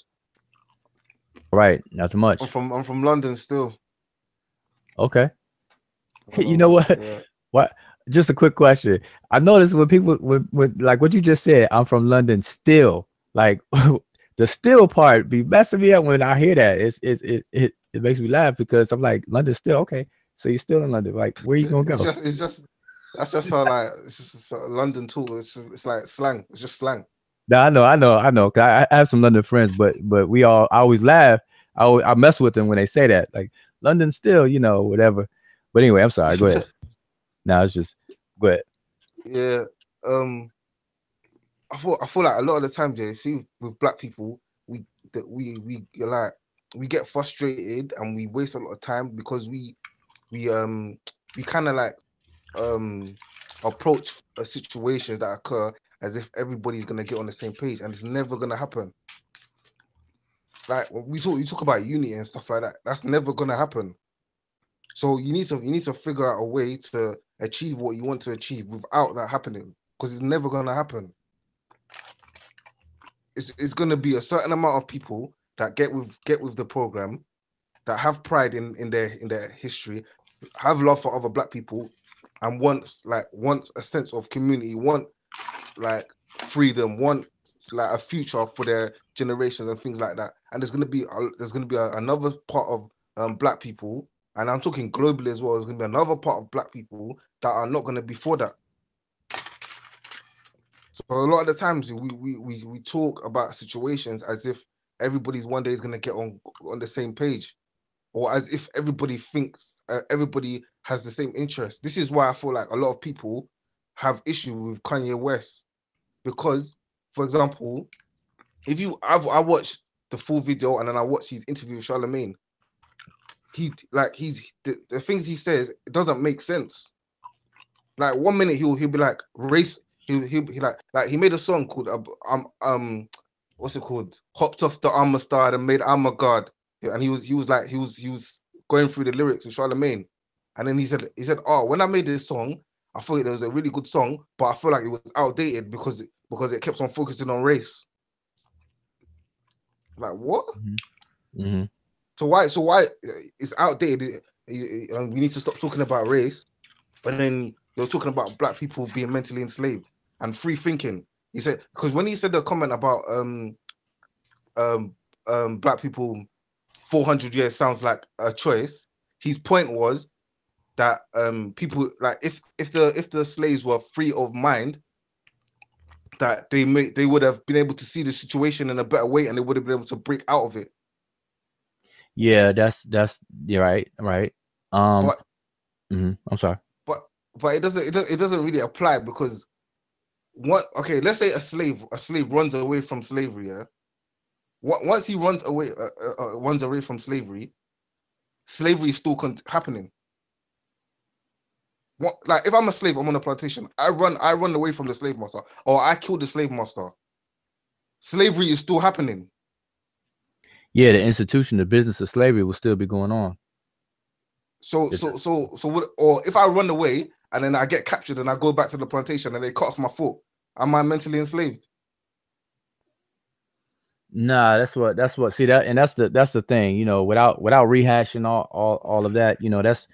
All right. Not too much. I'm from London still. Okay. You know what? Yeah. What? Just a quick question. I noticed when people when like what you just said, I'm from London still. Like the still part be messing me up when I hear that. It makes me laugh because I'm like, London still, okay. So you're still in London. Like, where you gonna go? That's just so like it's just London talk. It's like slang. It's just slang. No, I know. Cause I have some London friends, but I always laugh. I mess with them when they say that. Like London still, whatever. But anyway, I'm sorry. Go ahead. No, it's just go ahead. Yeah. I feel like a lot of the time, Jay, see with black people, we like we get frustrated and we waste a lot of time because we kind of like approach situations that occur as if everybody's gonna get on the same page, and it's never gonna happen. Like you talk about unity and stuff like that. That's never gonna happen. So you need to figure out a way to achieve what you want to achieve without that happening, because it's never gonna happen. It's gonna be a certain amount of people that get with the program, that have pride in their history, have love for other black people, and wants a sense of community, want like freedom, want like a future for their generations and things like that. And there's gonna be another part of black people, and I'm talking globally as well. There's gonna be another part of black people that are not gonna be for that. So a lot of the times we talk about situations as if everybody's one day is gonna get on the same page, or as if everybody thinks everybody has the same interest. This is why I feel like a lot of people have issue with Kanye West, because, for example, I watched the full video and then I watched his interview with Charlemagne. The things he says, it doesn't make sense. Like 1 minute he'll be like race. He made a song called what's it called? Hopped off the armor star and made armor god. Yeah, and he was going through the lyrics with Charlemagne, and then he said, oh, when I made this song, I thought it was a really good song, but I feel like it was outdated because it kept on focusing on race. Like what? Mm-hmm. Mm-hmm. So why it's outdated? We need to stop talking about race, but then you're talking about black people being mentally enslaved and free thinking. He said, because when he said the comment about black people 400 years sounds like a choice, his point was that people, like, if the slaves were free of mind, that they would have been able to see the situation in a better way, and they would have been able to break out of it. Yeah, that's you're right. But I'm sorry. But it doesn't really apply, because let's say a slave runs away from slavery, yeah. Once he runs away from slavery is still happening. Like if I'm a slave, I'm on a plantation, I run away from the slave master, or I kill the slave master, slavery is still happening. Yeah, the institution, the business of slavery will still be going on. So what? Or if I run away and then I get captured and I go back to the plantation and they cut off my foot, am I mentally enslaved? Nah, that's what. See that, and that's the thing. You know, without rehashing all of that, you know, that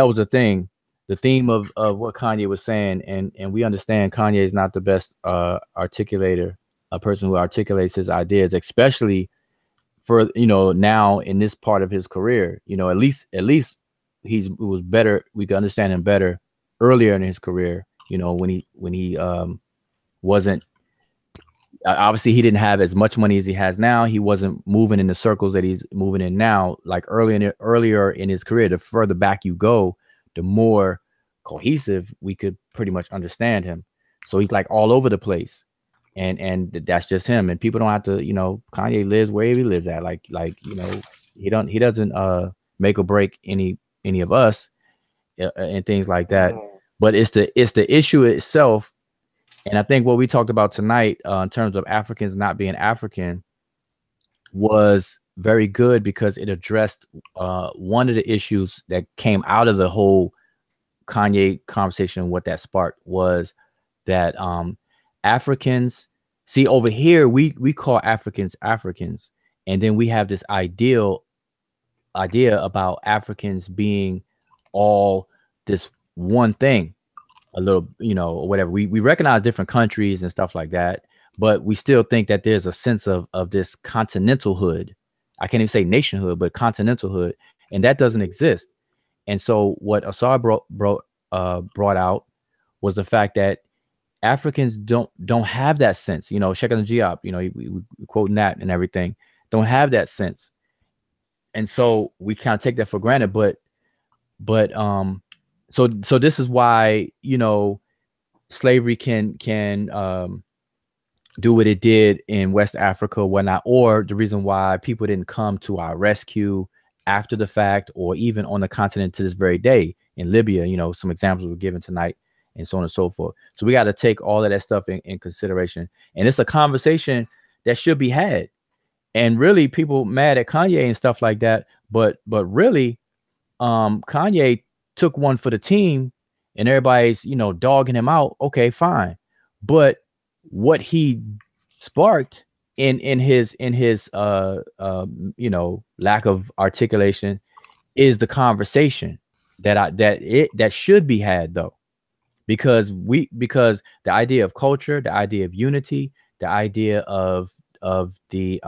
was the thing. The theme of what Kanye was saying, and we understand Kanye is not the best articulator, a person who articulates his ideas, especially for, you know, now in this part of his career. You know, at least it was better. We could understand him better earlier in his career. You know, when he wasn't, obviously he didn't have as much money as he has now. He wasn't moving in the circles that he's moving in now. Like earlier in his career, the further back you go, the more cohesive we could pretty much understand him. So he's like all over the place, and that's just him. And people don't have to, you know, Kanye lives wherever he lives at. Like you know, he doesn't make or break any of us and things like that. But it's the issue itself. And I think what we talked about tonight in terms of Africans not being African was very good, because it addressed one of the issues that came out of the whole Kanye conversation. What that sparked was that Africans, see, over here we call Africans, and then we have this idea about Africans being all this one thing, a little, you know, or whatever. We recognize different countries and stuff like that, but we still think that there's a sense of this continental hood. I can't even say nationhood, but continental hood, and that doesn't exist. And so what Asar brought out was the fact that Africans don't have that sense. You know, Sheikh al-Jiyab, you know, we quoting that and everything, don't have that sense, and so we kind of take that for granted. But so this is why, you know, slavery can do what it did in West Africa or whatnot, or the reason why people didn't come to our rescue after the fact, or even on the continent to this very day in Libya. You know, some examples were given tonight, and so on and so forth. So we got to take all of that stuff in consideration, and it's a conversation that should be had. And really, people mad at Kanye and stuff like that, but really, Kanye took one for the team, and everybody's, you know, dogging him out. Okay, fine, but what he sparked in his you know, lack of articulation is the conversation that should be had, though, because the idea of culture, the idea of unity, the idea of the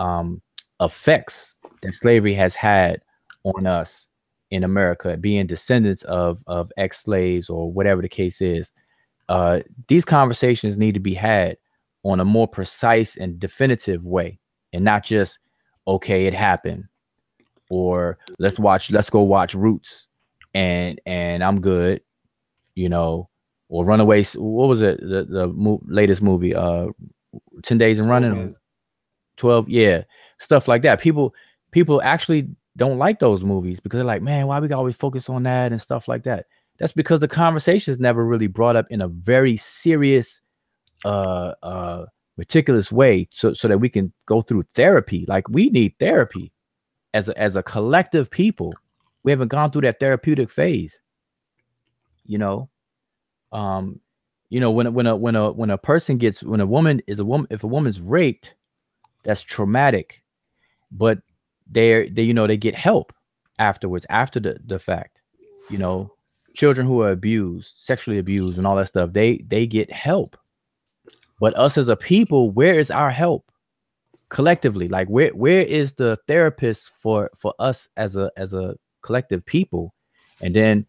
effects that slavery has had on us in America, being descendants of ex-slaves or whatever the case is. These conversations need to be had on a more precise and definitive way, and not just, okay, it happened, or let's go watch Roots and I'm good, you know, or Runaway. What was it? The latest movie, 10 Days and Running, 12, yeah, stuff like that. People actually don't like those movies because they're like, man, why we gotta always focus on that and stuff like that. That's because the conversation is never really brought up in a very serious, meticulous way, so that we can go through therapy. Like, we need therapy as a collective people. We haven't gone through that therapeutic phase, you know. You know, when a person gets, when a woman is a woman, if a woman's raped, that's traumatic, but they you know, they get help afterwards, after the fact. You know, children who are abused, sexually abused and all that stuff, they get help. But us as a people, where is our help collectively? Like, where is the therapist for us as a collective people? And then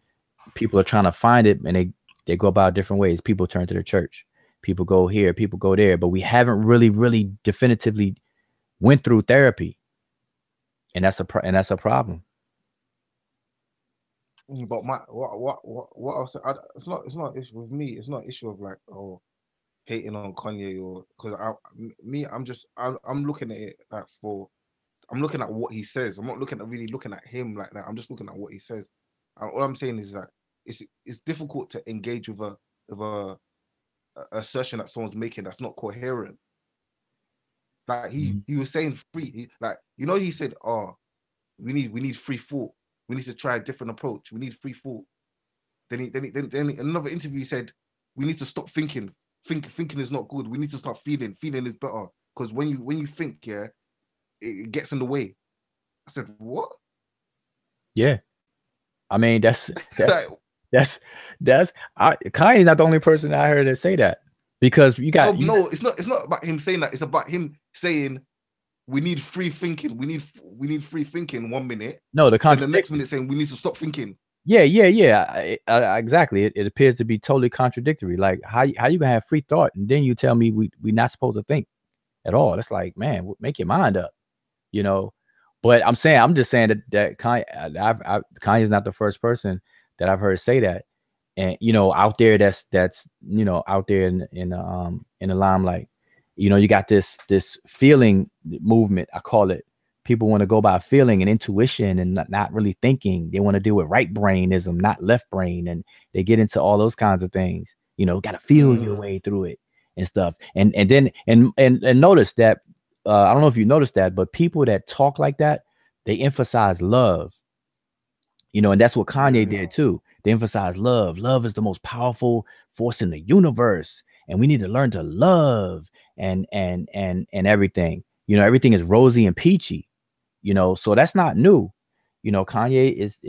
people are trying to find it, and they go about different ways. People turn to the church, people go here, people go there, but we haven't really definitively went through therapy, and that's a problem. But what else? It's not issue with me. It's not issue of like, oh, hating on Kanye, or because I'm looking at it like I'm looking at what he says. I'm not really looking at him like that. I'm just looking at what he says. And all I'm saying is that it's difficult to engage with a assertion that someone's making that's not coherent. Like he was saying free, like, you know, he said, oh, we need free thought. We need to try a different approach. We need free thought. Then in another interview he said, we need to stop thinking. Thinking is not good. We need to start feeling. Feeling is better. Because when you think, yeah, it gets in the way. I said, what? Yeah. I mean, that's Kanye's not the only person I heard that say that, because you got it's not about him saying that. It's about him saying we need free thinking. We need free thinking 1 minute. No, the next minute saying we need to stop thinking. Yeah. Exactly. It appears to be totally contradictory. Like, how you gonna have free thought and then you tell me we not supposed to think at all? It's like, man, make your mind up, you know. But I'm just saying that Kanye is not the first person that I've heard say that, and you know, out there that's you know, out there in the limelight. You know, you got this feeling movement, I call it. People want to go by feeling and intuition and not really thinking. They want to do with right brainism, not left brain, and they get into all those kinds of things. You know, got to feel your way through it and stuff. And then notice that, I don't know if you noticed that, but people that talk like that, they emphasize love. You know, and that's what Kanye did too. They emphasize love. Love is the most powerful force in the universe, and we need to learn to love and everything. You know, everything is rosy and peachy. You know, so that's not new. You know, Kanye is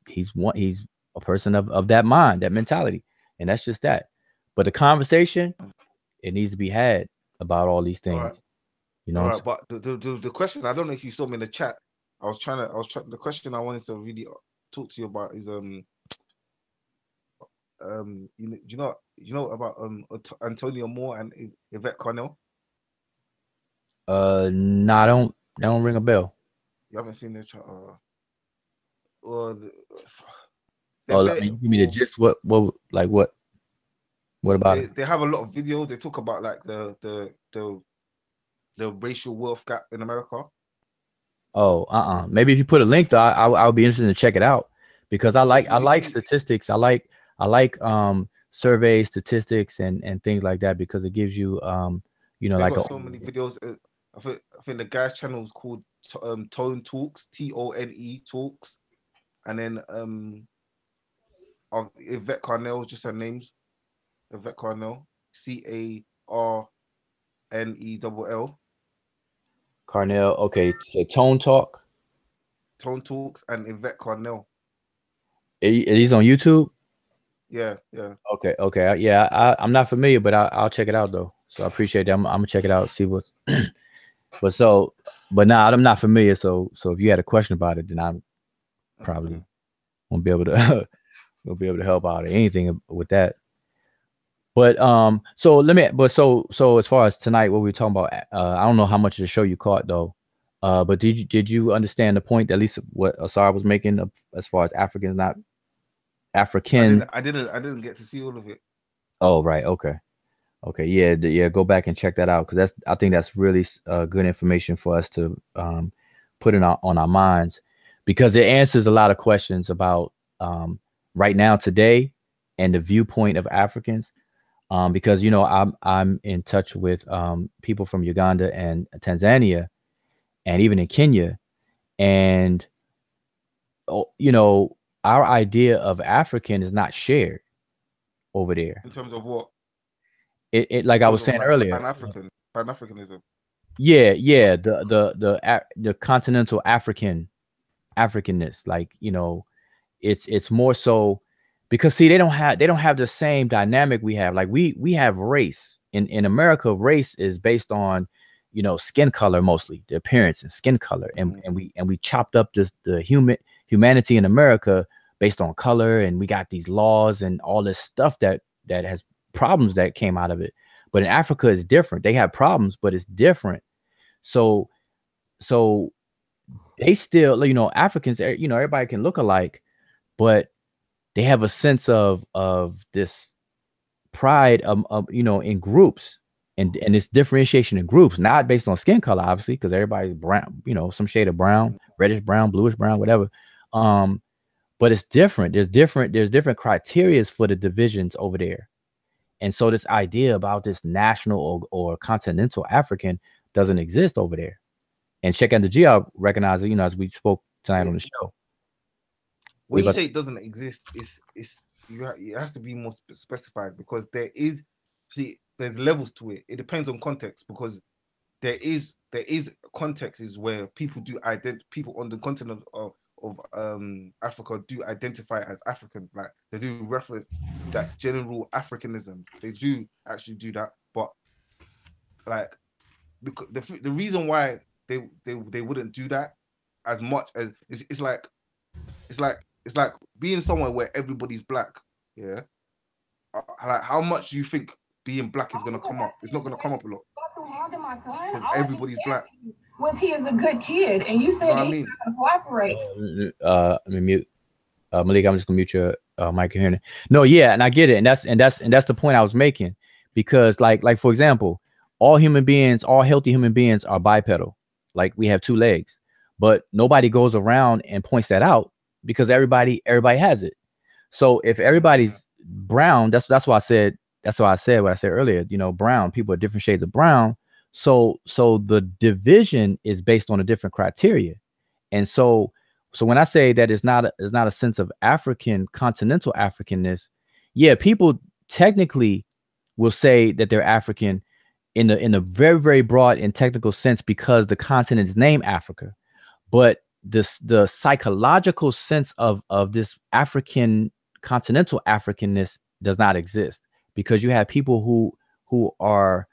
he's a person of that mind, that mentality, and that's just that. But the conversation, it needs to be had about all these things. Right. You know, right, but the question, I don't know if you saw me in the chat. The question I wanted to really talk to you about is you know about Antonio Moore and Yvette Cornell? No, I don't ring a bell. You haven't seen the chat? Give me the gist. What like what? What about it? They have a lot of videos. They talk about like the racial wealth gap in America. Oh, maybe if you put a link though, I'll be interested to check it out because I like statistics. I like survey statistics and things like that because it gives you you know, like got so many videos. I think the guy's channel is called Tone Talks, TONE Talks, and then Yvette Carnell, just her names. Yvette Carnell, CARNELL. Carnell. Okay, so Tone Talks, and Yvette Carnell. Are these on YouTube? Yeah. Okay, yeah. I'm not familiar, but I'll check it out though. So I appreciate that. I'm gonna check it out, see what's. but I'm not familiar. So if you had a question about it, then I probably won't be able to help out or anything with that. But so as far as tonight, what we were talking about, I don't know how much of the show you caught though. But did you understand the point, at least what Asar was making as far as Africans not African? I didn't get to see all of it. Oh, right. Okay. Yeah. Go back and check that out because I think that's really good information for us to put on our minds because it answers a lot of questions about right now today and the viewpoint of Africans. Because you know I'm in touch with people from Uganda and Tanzania, and even in Kenya, and you know our idea of African is not shared over there. In terms of what? It like I was saying earlier, Pan-Africanism. Yeah, the continental Africanness, like you know, it's more so. Because see, they don't have the same dynamic we have. Like we have race in America. Race is based on, you know, skin color mostly, the appearance and skin color, and we chopped up the humanity in America based on color, and we got these laws and all this stuff that has problems that came out of it. But in Africa, it's different. They have problems, but it's different. So they still, you know, Africans, you know, everybody can look alike, but they have a sense of this pride you know, in groups and this differentiation in groups, not based on skin color, obviously, because everybody's brown, you know, some shade of brown, reddish brown, bluish brown, whatever. But it's different. There's different criteria for the divisions over there. And so this idea about this national or continental African doesn't exist over there. And Sheikh and the Gia recognize it, you know, as we spoke tonight on the show. When you say it doesn't exist, it has to be more specified because there's levels to it. It depends on context because there is contexts where people on the continent of Africa do identify as African, like they do reference that general Africanism. They do actually do that, but like because the reason why they wouldn't do that as much as it's like being somewhere where everybody's black. Yeah, like how much do you think being black is gonna come up? It's not gonna come up a lot because everybody's black. Was he as a good kid? And you said he's not gonna cooperate. Let me mute Malik. I'm just gonna mute your mic here. No, yeah, and I get it, and that's the point I was making because like for example, all healthy human beings are bipedal. Like we have two legs, but nobody goes around and points that out because everybody has it. So if everybody's brown, that's why I said what I said earlier. You know, brown people are different shades of brown. So the division is based on a different criteria, and so when I say that it's not a sense of continental Africanness, yeah, people technically will say that they're African in a very, very broad and technical sense because the continent is named Africa, but the psychological sense of this African continental Africanness does not exist because you have people who are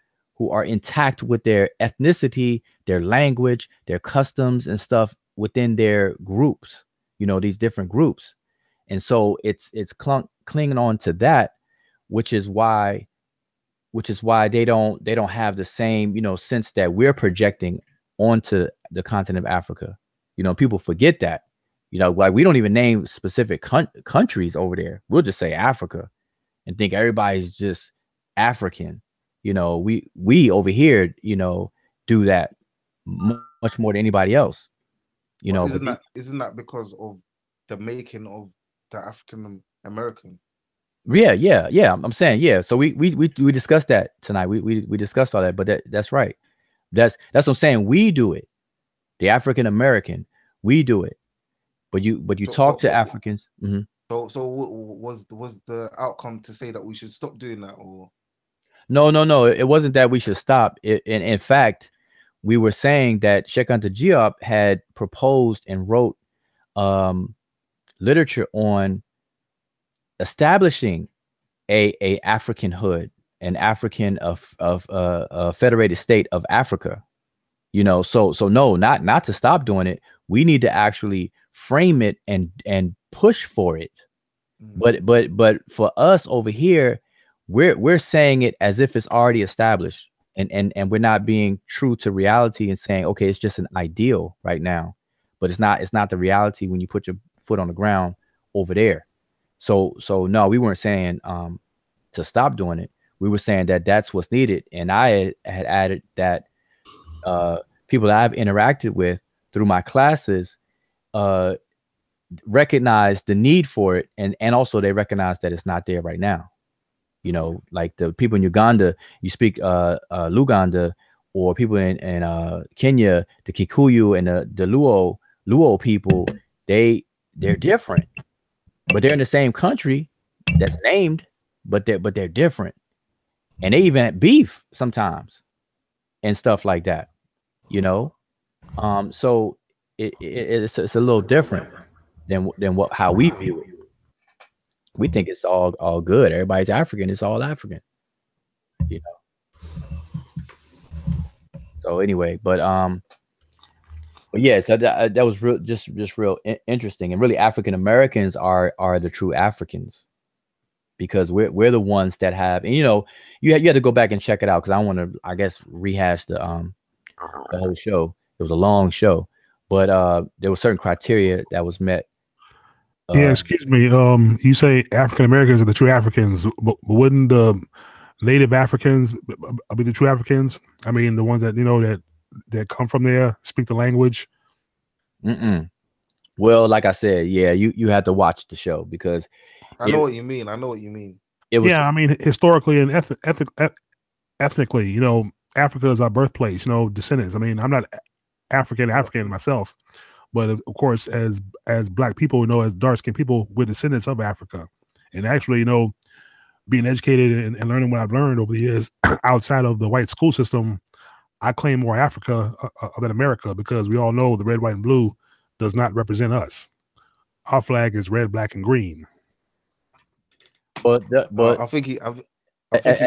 intact with their ethnicity, their language, their customs and stuff within their groups, you know, these different groups. And so it's clinging on to that, which is why they don't have the same, you know, sense that we're projecting onto the continent of Africa. You know, people forget that, you know, like we don't even name specific countries over there. We'll just say Africa and think everybody's just African. You know, we over here, you know, do that much more than anybody else. You know, isn't that because of the making of the African American? Yeah. I'm saying, yeah. So we discussed that tonight. We discussed all that, but that's right. That's what I'm saying. We do it. The African American, we do it. But you talk to Africans. Mm-hmm. So was the outcome to say that we should stop doing that, or? No. It wasn't that we should stop. In fact, we were saying that Sheikh Anta Diop had proposed and wrote literature on establishing a African hood, an African of a federated state of Africa. You know, so no, not to stop doing it. We need to actually frame it and push for it. But for us over here, we're saying it as if it's already established, and we're not being true to reality and saying, okay, it's just an ideal right now, but it's not the reality when you put your foot on the ground over there. So no, we weren't saying to stop doing it. We were saying that that's what's needed, and I had added that people that I've interacted with through my classes recognize the need for it, and also they recognize that it's not there right now. You know, like the people in Uganda, you speak Luganda, or people in Kenya, the Kikuyu and the Luo people, they're different, but they're in the same country that's named, but they're different, and they even beef sometimes and stuff like that. You know, so it's a little different than how we view it. We think it's all good. Everybody's African. It's all African. You know. So anyway, but yeah, so that was real, just real interesting, and really African Americans are the true Africans, because we're the ones that have, and you know, you had to go back and check it out, because I want to, I guess, rehash the whole show. It was a long show, but there were certain criteria that was met. Yeah, excuse me. You say African Americans are the true Africans, but wouldn't the Native Africans be the true Africans? I mean, the ones that, you know, that come from there, speak the language. Well, like I said, yeah, you had to watch the show, because I know what you mean. It was, yeah, I mean, historically and ethnically, you know, Africa is our birthplace. You know, descendants. I mean, I'm not African myself. But of course, as Black people, you know, as dark-skinned people, we're descendants of Africa. And actually, you know, being educated and learning what I've learned over the years outside of the white school system, I claim more Africa than America, because we all know the red, white, and blue does not represent us. Our flag is red, black, and green. But I think he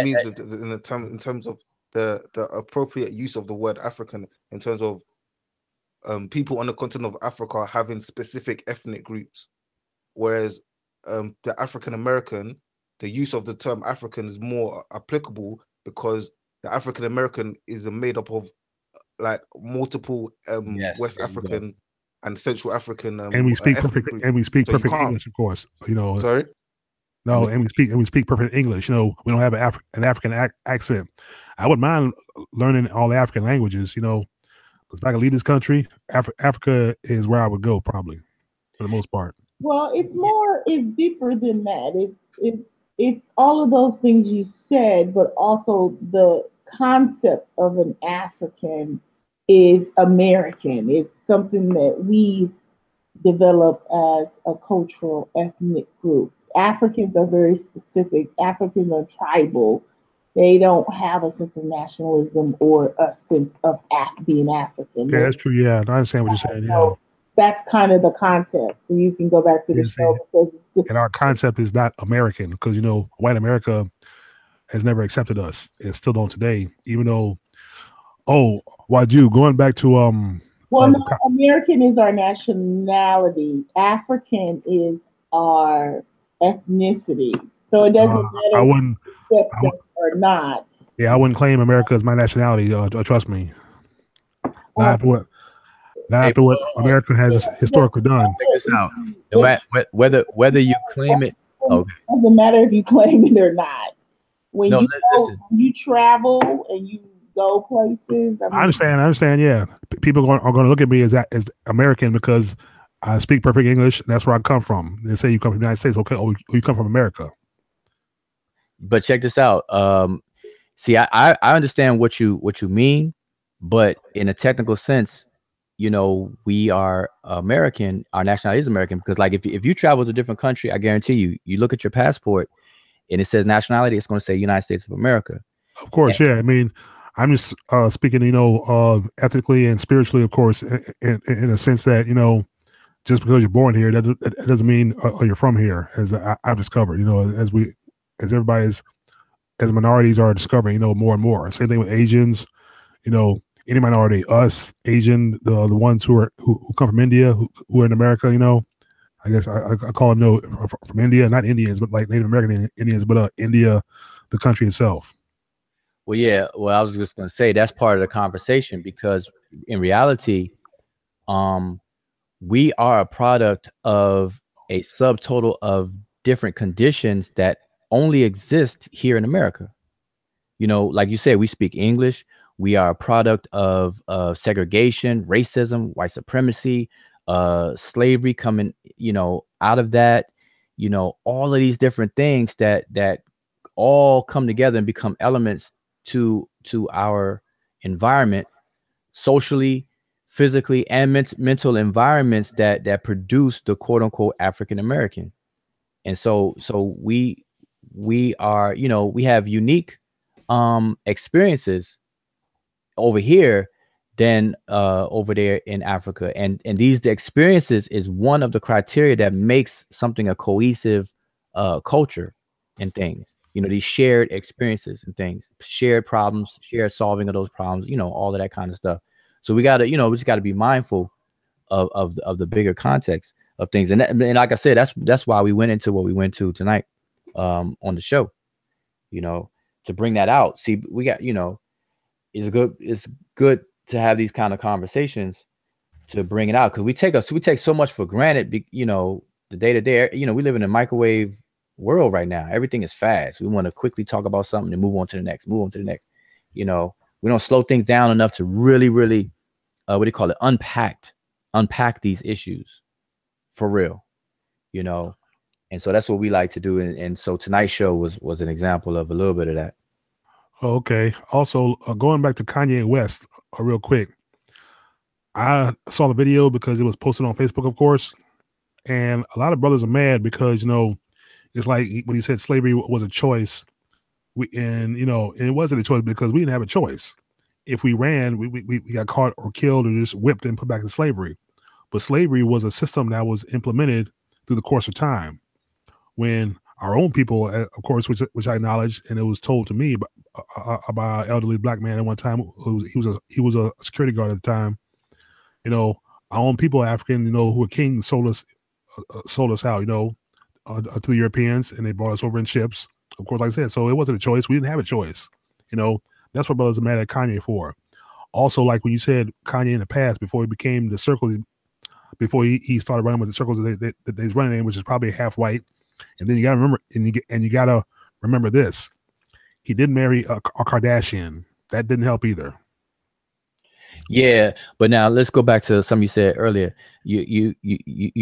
means in terms of the appropriate use of the word African, in terms of people on the continent of Africa having specific ethnic groups, whereas the African American, the use of the term African is more applicable, because the African American is made up of like multiple West African and Central African, and we speak perfect English, of course. You know, sorry. No, and we speak perfect English. You know, we don't have an African accent. I wouldn't mind learning all the African languages. You know. If I could leave this country, Africa is where I would go, probably, for the most part. Well, it's deeper than that. It's all of those things you said, but also the concept of an African is American. It's something that we develop as a cultural ethnic group. Africans are very specific. Africans are tribal. They don't have a sense of nationalism or a sense of being African. Yeah, that's true. Yeah, I understand what you're saying. Yeah. So that's kind of the concept. So you can go back to the show. And our concept is not American, because, you know, white America has never accepted us, and still don't today, even though, Waju, going back to American is our nationality. African is our ethnicity. So it doesn't matter I wouldn't or not. Yeah, I wouldn't claim America as my nationality. Trust me. Not after what America has historically done. Check this out. Whether you claim it, it doesn't matter if you claim it or not. when No, you listen. when you travel and you go places. I understand. Yeah, people are going to look at me as American because I speak perfect English. And that's where I come from. They say you come from the United States. Okay, you come from America. But check this out. See, I understand what you mean, but in a technical sense, you know, we are American. Our nationality is American because, like, if you travel to a different country, I guarantee you look at your passport and it says nationality, it's going to say United States of America. Of course, yeah. I mean, I'm just speaking, you know, ethically and spiritually, of course, in a sense that, you know, just because you're born here, that doesn't mean you're from here. As I've discovered, you know, as everybody's, as minorities are discovering, you know, more and more. Same thing with Asians, you know, any minority, us, Asian, the ones who come from India, who are in America, you know, I guess I call them, no, from India, not Indians, but like Native American Indians, but India, the country itself. Well, yeah. Well, I was just going to say that's part of the conversation because in reality, we are a product of a subtotal of different conditions that only exist here in America. You know, like you said, we speak English. We are a product of segregation, racism, white supremacy, slavery coming, you know, out of that, you know, all of these different things that all come together and become elements to our environment, socially, physically, and mental environments that produce the quote unquote African American. And so we are, you know, we have unique experiences over here than over there in Africa. And the experiences is one of the criteria that makes something a cohesive culture and things. You know, these shared experiences and things, shared problems, shared solving of those problems, you know, all of that kind of stuff. So we gotta, you know, we just gotta be mindful of the bigger context of things. And like I said, that's why we went into what we went to tonight on the show, you know, to bring that out. See, we got, you know, it's good to have these kind of conversations to bring it out because we take so much for granted, you know, the day to day. You know, we live in a microwave world right now. Everything is fast. We want to quickly talk about something and move on to the next. You know, we don't slow things down enough to really what do you call it, unpack these issues for real, you know. And so that's what we like to do. And so tonight's show was an example of a little bit of that. Okay. Also, going back to Kanye West real quick, I saw the video because it was posted on Facebook, of course, and a lot of brothers are mad because, you know, it's like when he said slavery was a choice, and it wasn't a choice because we didn't have a choice. If we ran, we got caught or killed or just whipped and put back in slavery. But slavery was a system that was implemented through the course of time when our own people, of course, which I acknowledge, and it was told to me by an elderly black man at one time. He was a security guard at the time. You know, our own people, African, you know, who were kings, sold us out, you know, to the Europeans, and they brought us over in ships. Of course, like I said, so it wasn't a choice. We didn't have a choice. You know, that's what brothers are mad at Kanye for. Also, like when you said Kanye in the past, before he became the circles, before he started running with the circles that he's running in, which is probably half white. And then you gotta remember, and you gotta remember this: he did marry a Kardashian. That didn't help either. Yeah, but now let's go back to something you said earlier. You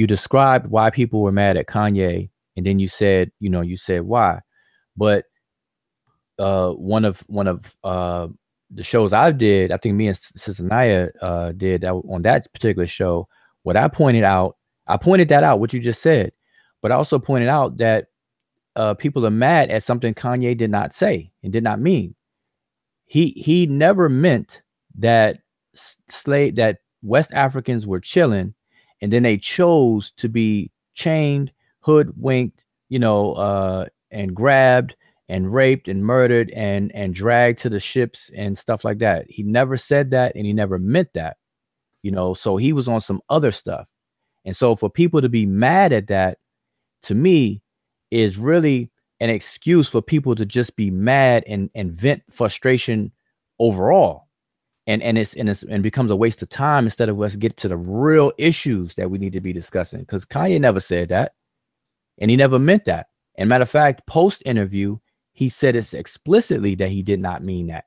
described why people were mad at Kanye, and then you said why. But one of the shows I did, I think me and Sister Naya did that on that particular show. What I pointed that out, what you just said, but I also pointed out that people are mad at something Kanye did not say and did not mean. He never meant that that West Africans were chilling and then they chose to be chained, hoodwinked, and grabbed and raped and murdered and dragged to the ships and stuff like that. He never said that, and he never meant that, so he was on some other stuff. And so for people to be mad at that, to me, is really an excuse for people to just be mad and vent frustration overall. And it becomes a waste of time instead of us get to the real issues that we need to be discussing. Because Kanye never said that, and he never meant that. And matter of fact, post interview, he said it explicitly that he did not mean that.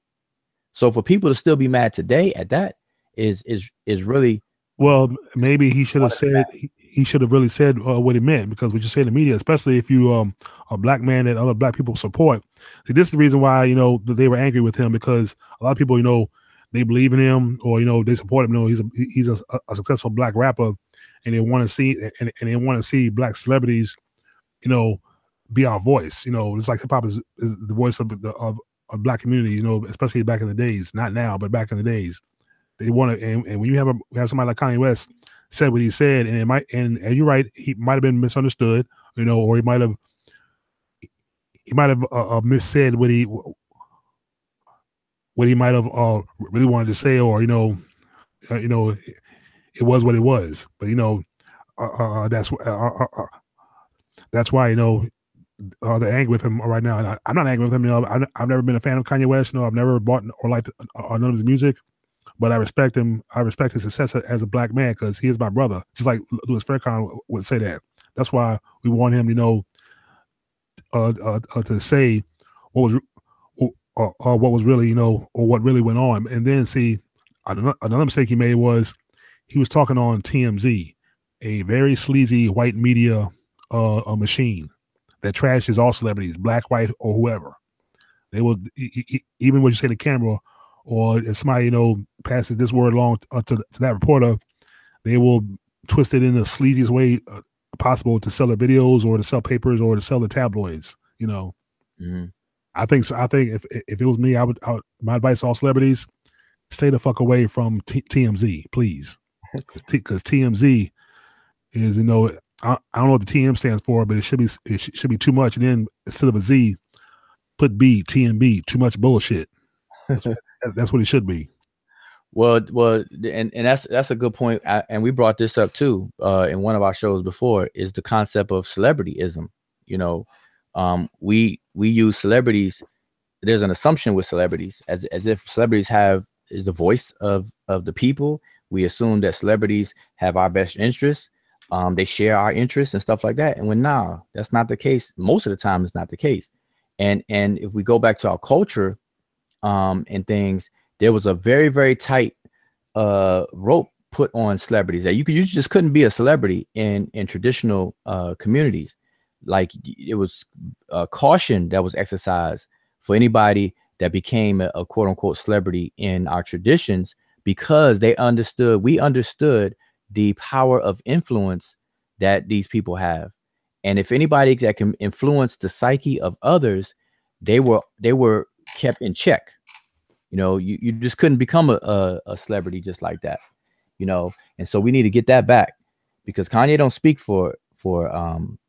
So for people to still be mad today at that is really, well, maybe he should have said, he should have really said what he meant, because what you say in the media, especially if you a black man that other black people support. See, this is the reason why, you know, they were angry with him, because a lot of people, you know, they believe in him, or, you know, they support him. You know, he's a successful black rapper, and they want to see, and they want to see black celebrities, you know, be our voice. You know, it's like hip hop is the voice of black community, you know, especially back in the days, not now, but back in the days. They want to, and when you have somebody like Kanye West said what he said, and it might, and you're right, he might have been misunderstood, you know, or he might have missaid what he might have really wanted to say, or, you know, it was what it was. But, you know, that's why, you know, they're angry with him right now. And I'm not angry with him. You know, I've never been a fan of Kanye West. You know, I've never bought or liked none of his music, but I respect him. I respect his success as a black man, because he is my brother. Just like Louis Farrakhan would say that. That's why we want him, you know, to say what was really, you know, or what really went on. And then, see, another mistake he made was he was talking on TMZ, a very sleazy white media machine that trashes all celebrities, black, white, or whoever. They will, even what you say to camera, or if somebody, you know, passes this word along to that reporter, they will twist it in the sleaziest way possible to sell the videos, or to sell papers, or to sell the tabloids. You know, I think if it was me, I would my advice to all celebrities: stay the fuck away from TMZ, please, because TMZ is, you know, I don't know what the TM stands for, but it should be too much, and then instead of a Z, put B, TMB, too much bullshit. That's what it should be. Well, and that's a good point, and we brought this up too in one of our shows before, is the concept of celebrityism. You know, we use celebrities. There's an assumption with celebrities as if celebrities is the voice of the people. We assume that celebrities have our best interests. They share our interests and stuff like that. And when that's not the case. Most of the time, it's not the case. And if we go back to our culture, and things, there was a very, very tight rope put on celebrities that you just couldn't be a celebrity in traditional communities. Like, it was caution that was exercised for anybody that became a quote unquote celebrity in our traditions, because we understood the power of influence that these people have. And if anybody that can influence the psyche of others, they were kept in check. You know, you just couldn't become a celebrity just like that, you know. And so we need to get that back, because Kanye don't speak for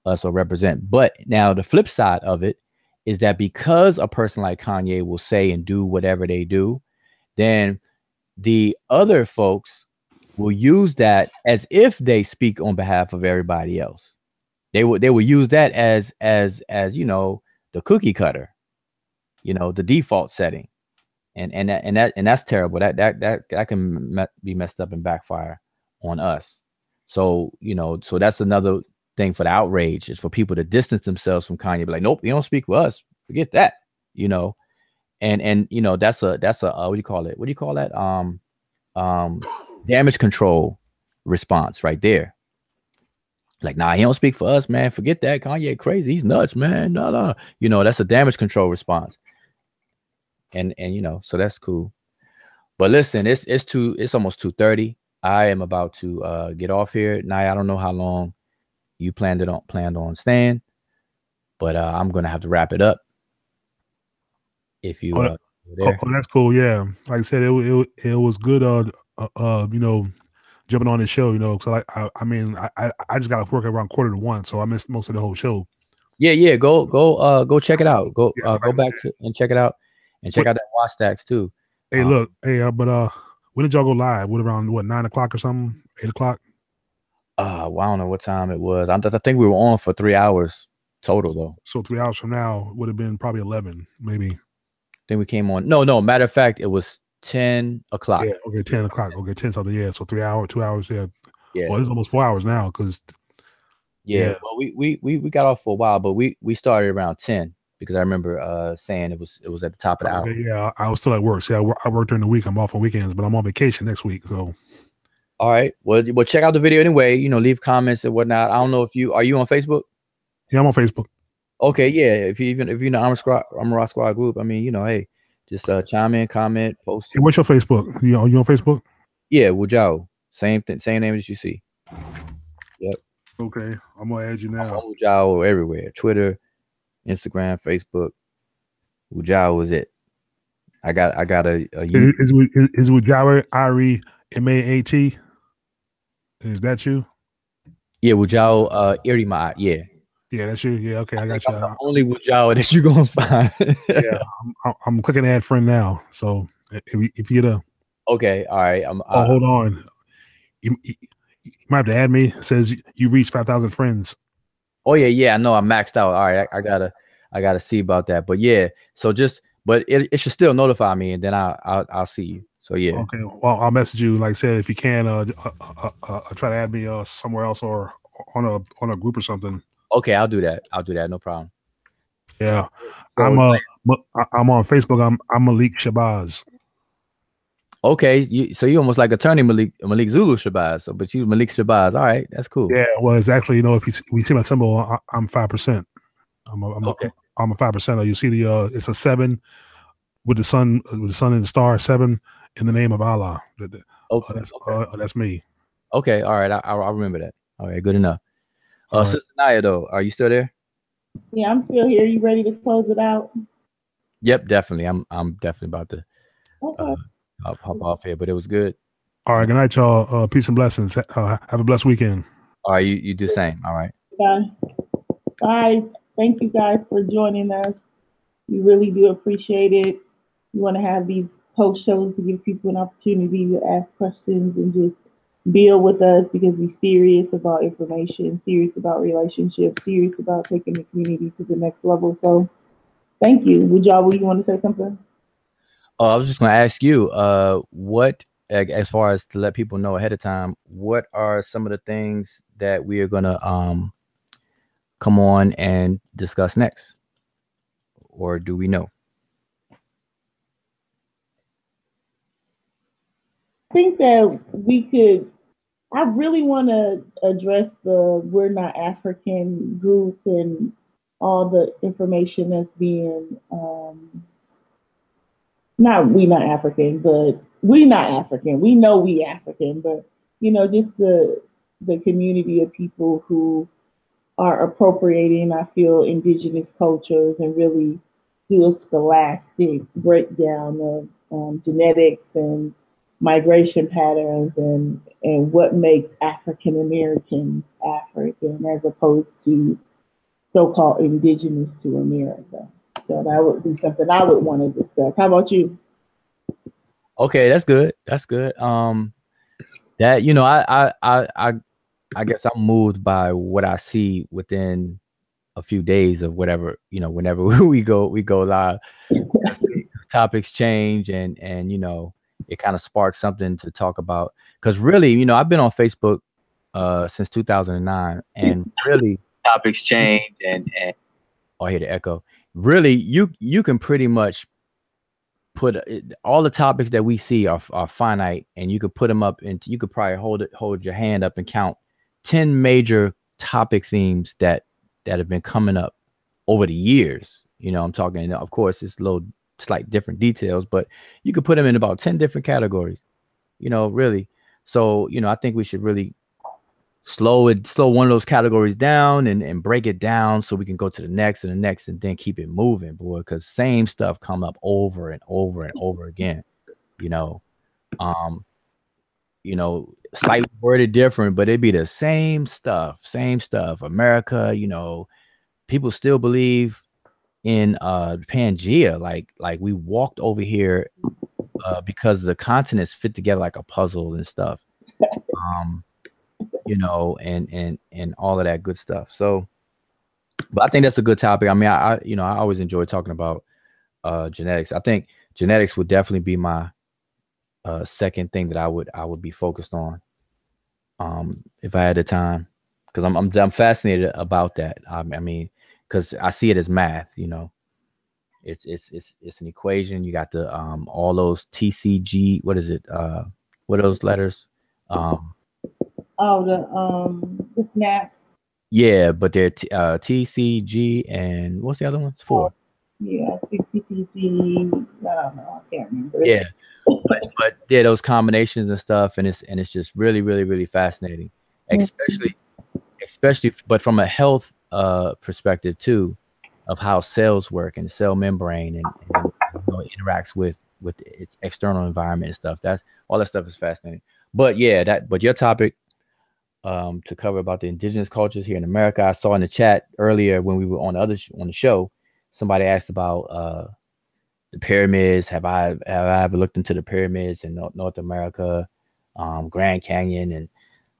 us or represent. But now the flip side of it is that because a person like Kanye will say and do whatever they do, then the other folks will use that as if they speak on behalf of everybody else. They will use that as you know, the cookie cutter, you know, the default setting. And that's terrible. That can be messed up and backfire on us. So, you know, so that's another thing for the outrage, is for people to distance themselves from Kanye. Be like, nope, you don't speak for us. Forget that. You know, and you know, that's a what do you call it? What do you call that? Damage control response right there. Like, nah, he don't speak for us, man. Forget that. Kanye crazy. He's nuts, man. No. You know, that's a damage control response. And you know, so that's cool. But listen, it's almost 2:30. I am about to get off here. Now, I don't know how long you planned on staying, but I'm gonna have to wrap it up. If you that's cool. Yeah, like I said, it was good. You know, jumping on the show. You know, because I mean, I just got off work around 1:45, so I missed most of the whole show. Yeah. Go check it out. Go back and check it out. And check out that Watch Stacks too. Hey, look, but when did y'all go live? What, around 9 o'clock or something? 8 o'clock? Well, I don't know what time it was. I think we were on for 3 hours total, though. So 3 hours from now would have been probably 11, maybe. I think we came on. No. Matter of fact, it was 10 o'clock. Yeah. Okay, 10 o'clock. Okay, 10 something. Yeah. So 3 hours, 2 hours. Yeah. Yeah. Well, it's almost 4 hours now, because. Yeah. Well, we got off for a while, but we started around 10. because I remember saying it was at the top of the hour. Yeah, I was still at work. See, I work during the week. I'm off on weekends, but I'm on vacation next week. So, all right. Well, check out the video anyway. Leave comments and whatnot. I don't know if you are on Facebook. Yeah, I'm on Facebook. Okay, yeah. If you know Armor Squad group, I mean, hey, just chime in, comment, post. Hey, what's your Facebook? You on Facebook? Yeah, Wujao. Same thing, same name as you see. Yep. Okay, I'm gonna add you now. Wujao everywhere: Twitter, Instagram, Facebook. Wujao is it. I got a is Wujao Ari Maat? Is that you? Yeah, Wujao Irima. Yeah. Yeah, that's you. Yeah, okay, I got you. The only Wujao that you're gonna find. Yeah, I'm clicking add friend now. So if you get a okay, all right. Hold on. You might have to add me. It says you reached 5,000 friends. Oh yeah. I know I'm maxed out. All right, I gotta see about that. But yeah, so but it should still notify me, and then I'll see you. So yeah. Okay. Well, I'll message you. Like I said, if you can, try to add me somewhere else or on a group or something. Okay, I'll do that. No problem. Yeah, so, I'm on Facebook. I'm Malik Shabazz. Okay, so you almost like attorney Malik Zulu Shabazz. So, but you Malik Shabazz. All right, that's cool. Yeah, well, it's actually if you see my symbol, I'm 5%. I'm a 5%. You see it's a 7 with the sun and the star, 7 in the name of Allah. That's me. Okay, all right, I'll remember that. All right, good enough. Sister Naya, though, are you still there? Yeah, I'm still here. You ready to close it out? Yep, definitely. I'm definitely about to hop off here, but it was good. All right, good night, y'all. Peace and blessings. Have a blessed weekend. All right, you do the same. All right. Bye. Thank you guys for joining us. We really do appreciate it. We want to have these post shows to give people an opportunity to ask questions and just build with us, because we're serious about information, serious about relationships, serious about taking the community to the next level. So thank you. Would you want to say something? Oh, I was just going to ask you, what, as far as to let people know ahead of time, what are some of the things that we are going to come on and discuss next? Or do we know? I think that I really want to address the We're Not African group and all the information that's being, not we not African, but we not African. We know we African, but just the community of people who are appropriating, I feel, indigenous cultures and really do a scholastic breakdown of genetics and migration patterns and what makes African Americans African as opposed to so-called indigenous to America. So that would be something I would want to discuss. How about you? Okay, that's good. That's good. That I guess I'm moved by what I see within a few days of whatever, whenever we go live. Topics change and it kind of sparks something to talk about. Because really, I've been on Facebook since 2009, and really topics change and I hear the echo. Really, you can pretty much put all the topics that we see are finite, and you could put them up and you could probably hold your hand up and count 10 major topic themes that have been coming up over the years. I'm talking, of course, it's slight different details, but you could put them in about 10 different categories, really. So, I think we should really slow one of those categories down and break it down so we can go to the next and the next and then keep it moving, boy, because same stuff come up over and over and over again, slightly worded different, but it'd be the same stuff. America, people still believe in Pangea, like we walked over here because the continents fit together like a puzzle and stuff. And all of that good stuff. So, but I think that's a good topic. I mean, I always enjoy talking about genetics. I think genetics would definitely be my second thing that I would be focused on if I had the time, because I'm fascinated about that. I mean, because I see it as math, It's an equation. You got the all those TCG. What is it? What are those letters? The snap. Yeah, but they're TCG and what's the other one? 4. Yeah, TCG. I don't know. I can't remember. Yeah, but yeah, those combinations and stuff, and it's just really, really, really fascinating, especially, but from a health perspective too, of how cells work and the cell membrane and it interacts with its external environment and stuff. That's all that stuff is fascinating. But yeah, but your topic to cover about the indigenous cultures here in America, I saw in the chat earlier when we were on the show, somebody asked about the pyramids. Have I ever looked into the pyramids in North America, Grand Canyon and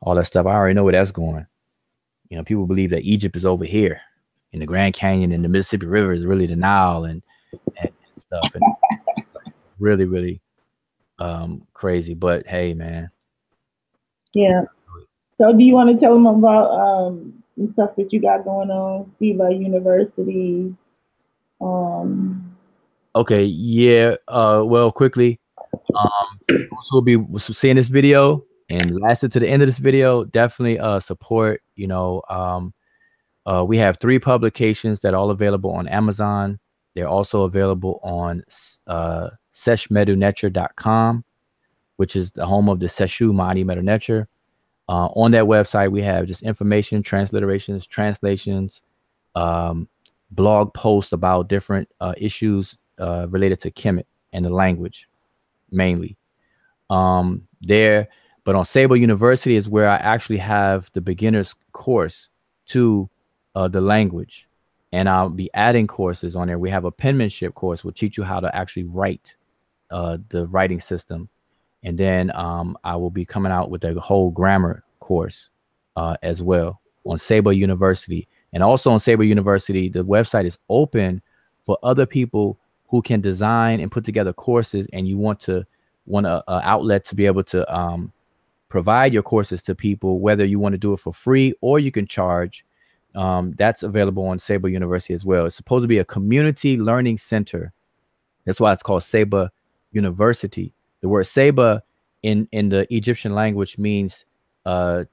all that stuff? I already know where that's going. You know, people believe that Egypt is over here in the Grand Canyon, and the Mississippi River is really the Nile and stuff. And really, really crazy. But hey, man. Yeah. So do you want to tell them about the stuff that you got going on, SIVA University? Okay, yeah. Well, quickly, those who will be seeing this video and lasted to the end of this video, definitely support. You know, we have 3 publications that are all available on Amazon. They're also available on seshmeduneture.com, which is the home of the Seshu Mahdi Meduneture. On that website, we have just information, transliterations, translations, blog posts about different issues related to Kemet and the language, mainly. There, but on Sable University is where I actually have the beginner's course to the language, and I'll be adding courses on there. We have a penmanship course, will teach you how to actually write the writing system. And then I will be coming out with a whole grammar course as well on Sable University. And also on Sable University, the website is open for other people who can design and put together courses, and you want a outlet to be able to provide your courses to people, whether you want to do it for free or you can charge. That's available on Sable University as well. It's supposed to be a community learning center. That's why it's called Saba University. The word Saba in the Egyptian language means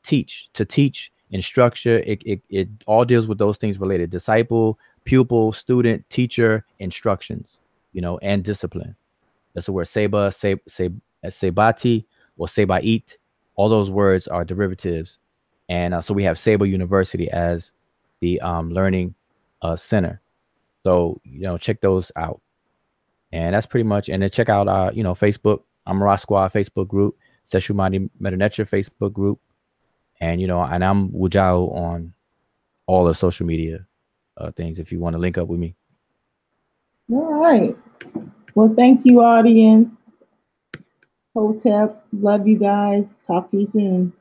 teach, to teach, instructor. It all deals with those things related: disciple, pupil, student, teacher, instructions, you know, and discipline. That's the word Saba, Sebati, or Sebait. All those words are derivatives. And so we have Saba University as the learning center. So, you know, check those out. And that's pretty much. And then check out, you know, Facebook, Amara Squad Facebook group, Seshu Mahdi Meduneture Facebook group. And, you know, and I'm Wujao on all the social media things if you want to link up with me. All right. Well, thank you, audience. Hotep, love you guys. Talk to you soon.